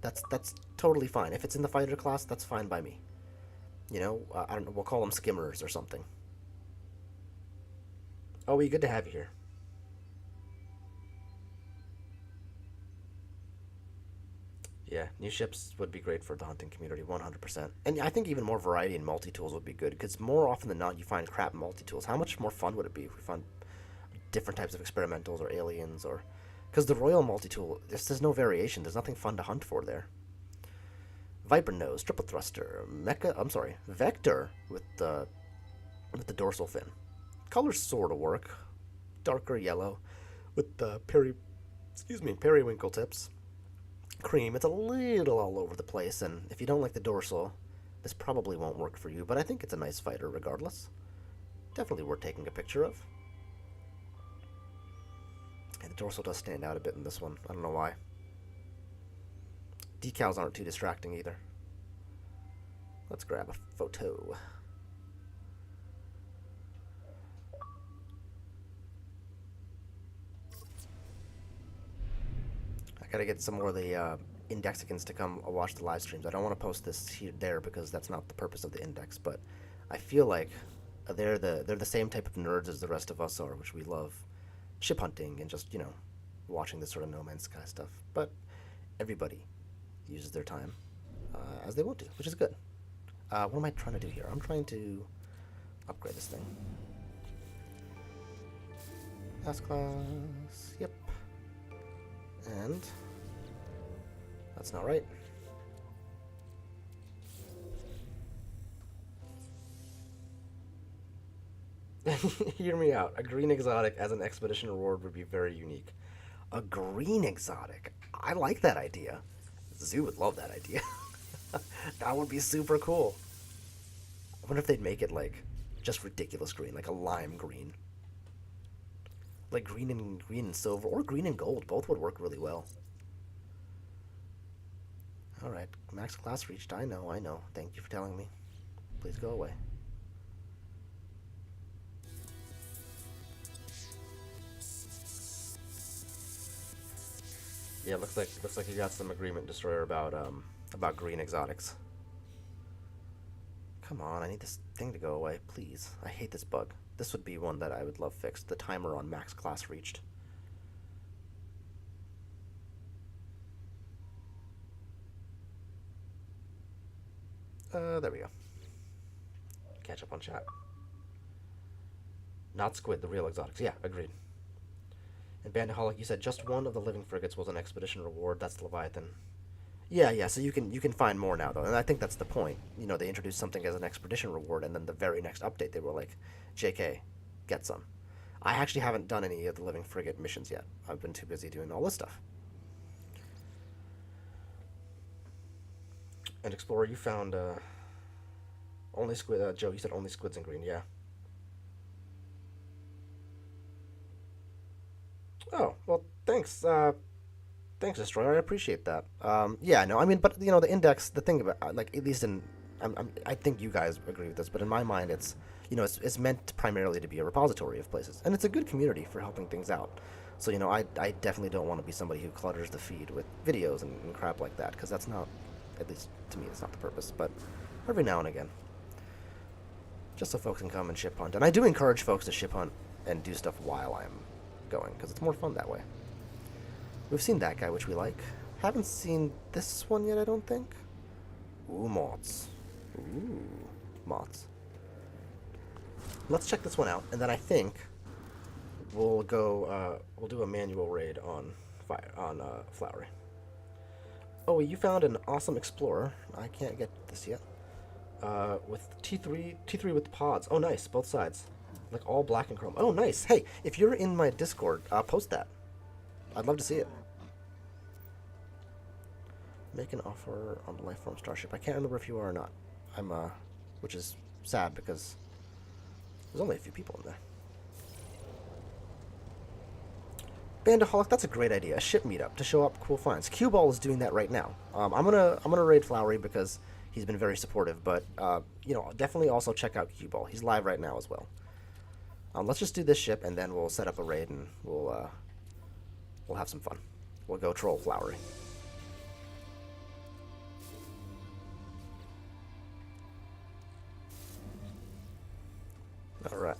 that's totally fine. If it's in the fighter class, that's fine by me. You know, I don't know, we'll call them skimmers or something. Oh, we good to have you here. Yeah, new ships would be great for the hunting community, 100%. And I think even more variety in multi-tools would be good, because more often than not, you find crap multi-tools. How much more fun would it be if we found different types of experimentals or aliens or... Because the Royal multi-tool, there's no variation. There's nothing fun to hunt for there. Viper nose, triple thruster, Vector with the dorsal fin. Colors sort of work. Darker yellow with the periwinkle tips. Cream, it's a little all over the place, and if you don't like the dorsal, this probably won't work for you, but I think it's a nice fighter regardless. Definitely worth taking a picture of. And the dorsal does stand out a bit in this one. I don't know why. Decals aren't too distracting either. Let's grab a photo. I gotta get some more of the Indexicans to come watch the live streams. I don't want to post this there because that's not the purpose of the index, but I feel like they're the same type of nerds as the rest of us are, which we love ship hunting and just, you know, watching this sort of No Man's Sky stuff. But everybody uses their time as they want to, which is good. What am I trying to do here? I'm trying to upgrade this thing. S-Class, yep. And that's not right. Hear me out. A green exotic as an expedition reward would be very unique. A green exotic? I like that idea. Zoo would love that idea. That would be super cool. I wonder if they'd make it like just ridiculous green, like a lime green. Like green and silver, or green and gold. Both would work really well. Alright, max class reached. I know. Thank you for telling me. Please go away. Yeah, looks like you got some agreement, Destroyer, about green exotics. Come on, I need this thing to go away, please. I hate this bug. This would be one that I would love fixed. The timer on max class reached. There we go. Catch up on chat. Not squid, the real exotics. Yeah, agreed. And Bandaholic, you said just one of the living frigates was an expedition reward. That's the Leviathan. Yeah. So you can find more now though, and I think that's the point. You know, they introduced something as an expedition reward, and then the very next update they were like, "JK, get some." I actually haven't done any of the living frigate missions yet. I've been too busy doing all this stuff. And Explorer, you found only squid. Joe, you said only squids in green. Yeah. Oh well, thanks. Thanks, Destroyer. I appreciate that. Yeah, no, I mean, but you know, the index. The thing about like at least in, I think you guys agree with this, but in my mind, it's you know, it's meant primarily to be a repository of places, and it's a good community for helping things out. So you know, I definitely don't want to be somebody who clutters the feed with videos and crap like that, because that's not, at least to me, it's not the purpose. But every now and again, just so folks can come and ship hunt, and I do encourage folks to ship hunt and do stuff while I'm going, because it's more fun that way. We've seen that guy, which we like. Haven't seen this one yet, I don't think. Ooh, moths. Ooh, moths. Let's check this one out, and then I think we'll go. We'll do a manual raid on Flowery. Oh, you found an awesome explorer. I can't get this yet. With T3 with pods. Oh, nice, both sides, like all black and chrome. Oh, nice. Hey, if you're in my Discord, post that. I'd love to see it. Make an offer on the Lifeform Starship. I can't remember if you are or not. I'm, which is sad because there's only a few people in there. Bandaholic, that's a great idea. A ship meetup to show up cool finds. Q-Ball is doing that right now. I'm gonna raid Flowery because he's been very supportive. But you know, definitely also check out Q-Ball. He's live right now as well. Let's just do this ship, and then we'll set up a raid, and we'll have some fun. We'll go troll Flowery. All right.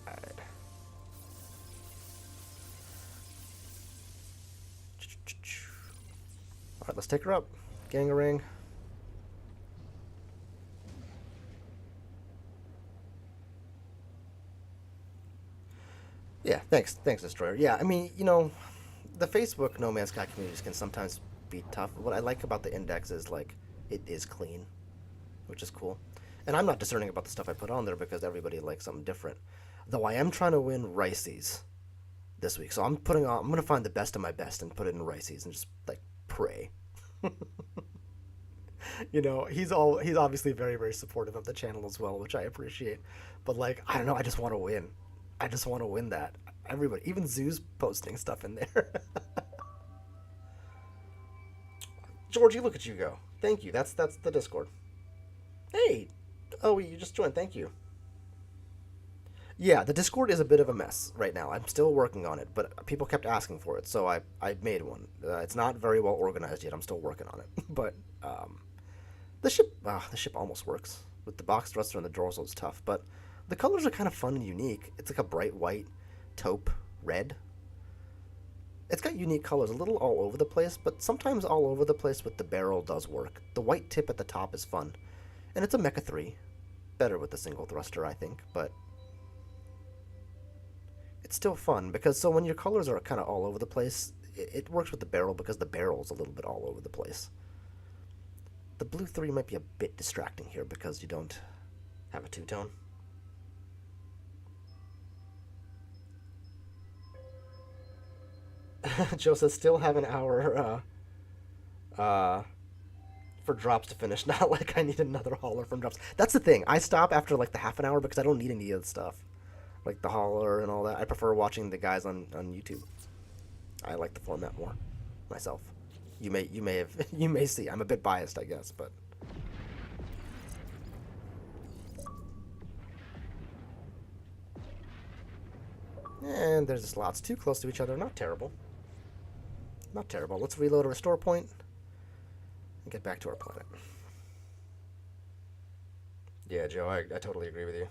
All right, let's take her up. Gang-a-ring. Yeah, thanks, Destroyer. Yeah, I mean, you know, the Facebook No Man's Sky communities can sometimes be tough. What I like about the index is, like, it is clean, which is cool. And I'm not discerning about the stuff I put on there because everybody likes something different. Though I am trying to win Ricey's this week, so I'm gonna find the best of my best and put it in Ricey's and just like pray. You know, he's obviously very, very supportive of the channel as well, which I appreciate. But like, I don't know, I just want to win. I just want to win that. Everybody, even Zoo's posting stuff in there. Georgie, look at you go. Thank you. That's the Discord. Hey, oh, you just joined. Thank you. Yeah, the Discord is a bit of a mess right now. I'm still working on it, but people kept asking for it, so I made one. It's not very well organized yet. I'm still working on it, but the ship almost works with the box thruster and the dorsal. It's tough, but the colors are kind of fun and unique. It's like a bright white, taupe, red. It's got unique colors, a little all over the place, but sometimes all over the place with the barrel does work. The white tip at the top is fun, and it's a Mecha 3. Better with the single thruster, I think, but it's still fun because so when your colors are kind of all over the place, it works with the barrel because the barrel's a little bit all over the place. The blue 3 might be a bit distracting here because you don't have a two-tone. Joe says still have an hour for drops to finish. Not like I need another hauler from drops. That's the thing. I stop after like the half an hour because I don't need any of the stuff. Like the hauler and all that. I prefer watching the guys on YouTube. I like the format more myself. You may see. I'm a bit biased, I guess, but and there's the slots too close to each other. Not terrible. Not terrible. Let's reload a restore point and get back to our planet. Yeah, Joe, I totally agree with you.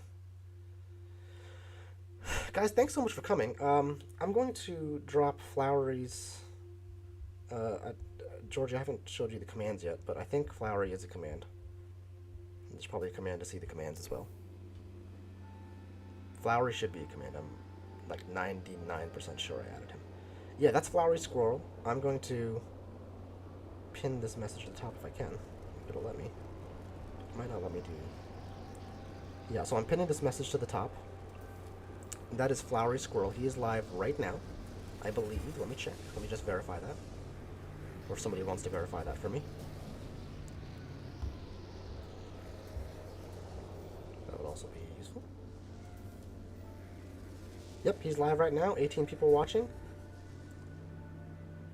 Guys, thanks so much for coming. I'm going to drop Flowery's... George, I haven't showed you the commands yet, but I think Flowery is a command. There's probably a command to see the commands as well. Flowery should be a command. I'm like 99% sure I added him. Yeah, that's Flowery Squirrel. I'm going to pin this message to the top if I can. If it'll let me. It might not let me do... Yeah, so I'm pinning this message to the top. That is Flowery Squirrel. He is live right now, I believe. Let me check. Let me just verify that. Or if somebody wants to verify that for me. That would also be useful. Yep, he's live right now. 18 people watching.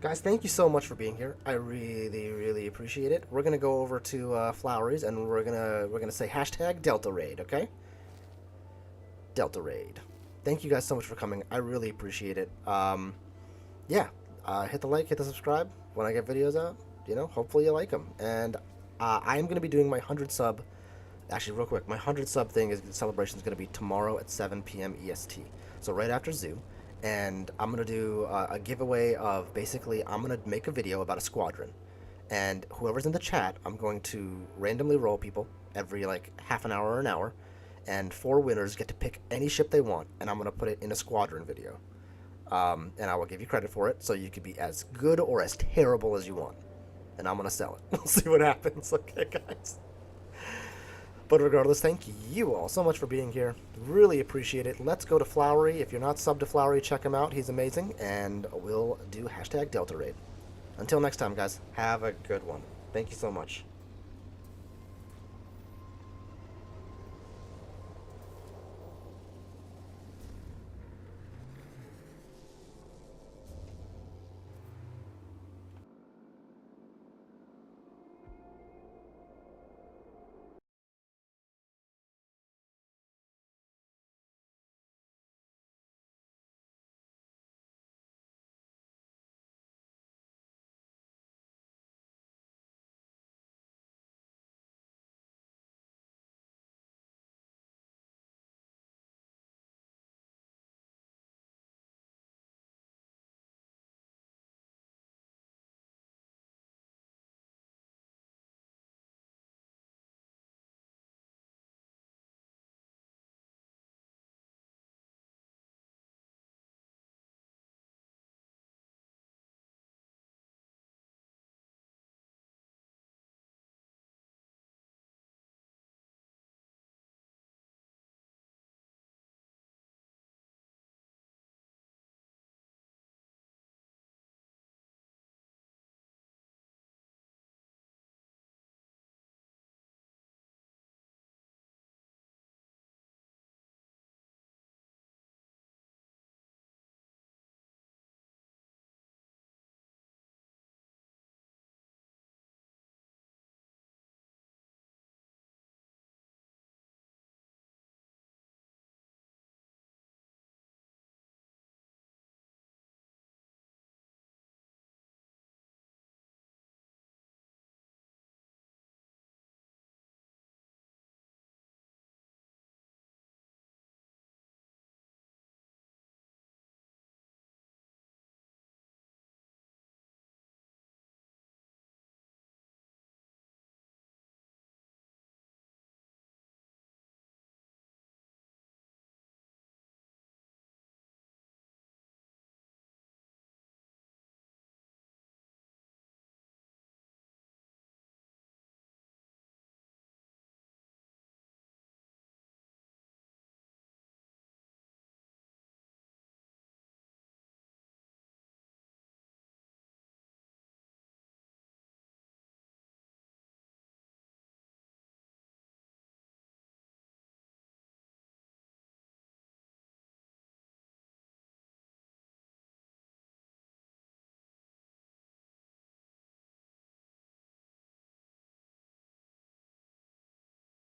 Guys, thank you so much for being here. I really, really appreciate it. We're gonna go over to Flowery's and we're gonna say hashtag Delta Raid, okay? Delta Raid. Thank you guys so much for coming. I really appreciate it. Yeah, hit the like, hit the subscribe when I get videos out. You know, hopefully you like them. And I am gonna be doing my 100 sub. Actually, real quick, my 100 sub thing is celebration is gonna be tomorrow at 7 p.m. EST. So right after Zoo. And I'm going to do a giveaway of basically I'm going to make a video about a squadron. And whoever's in the chat, I'm going to randomly roll people every like half an hour or an hour. And 4 winners get to pick any ship they want. And I'm going to put it in a squadron video. And I will give you credit for it. So you could be as good or as terrible as you want. And I'm going to sell it. We'll see what happens. Okay, guys. But regardless, thank you all so much for being here. Really appreciate it. Let's go to Flowery. If you're not subbed to Flowery, check him out. He's amazing. And we'll do hashtag Delta Raid. Until next time, guys, have a good one. Thank you so much.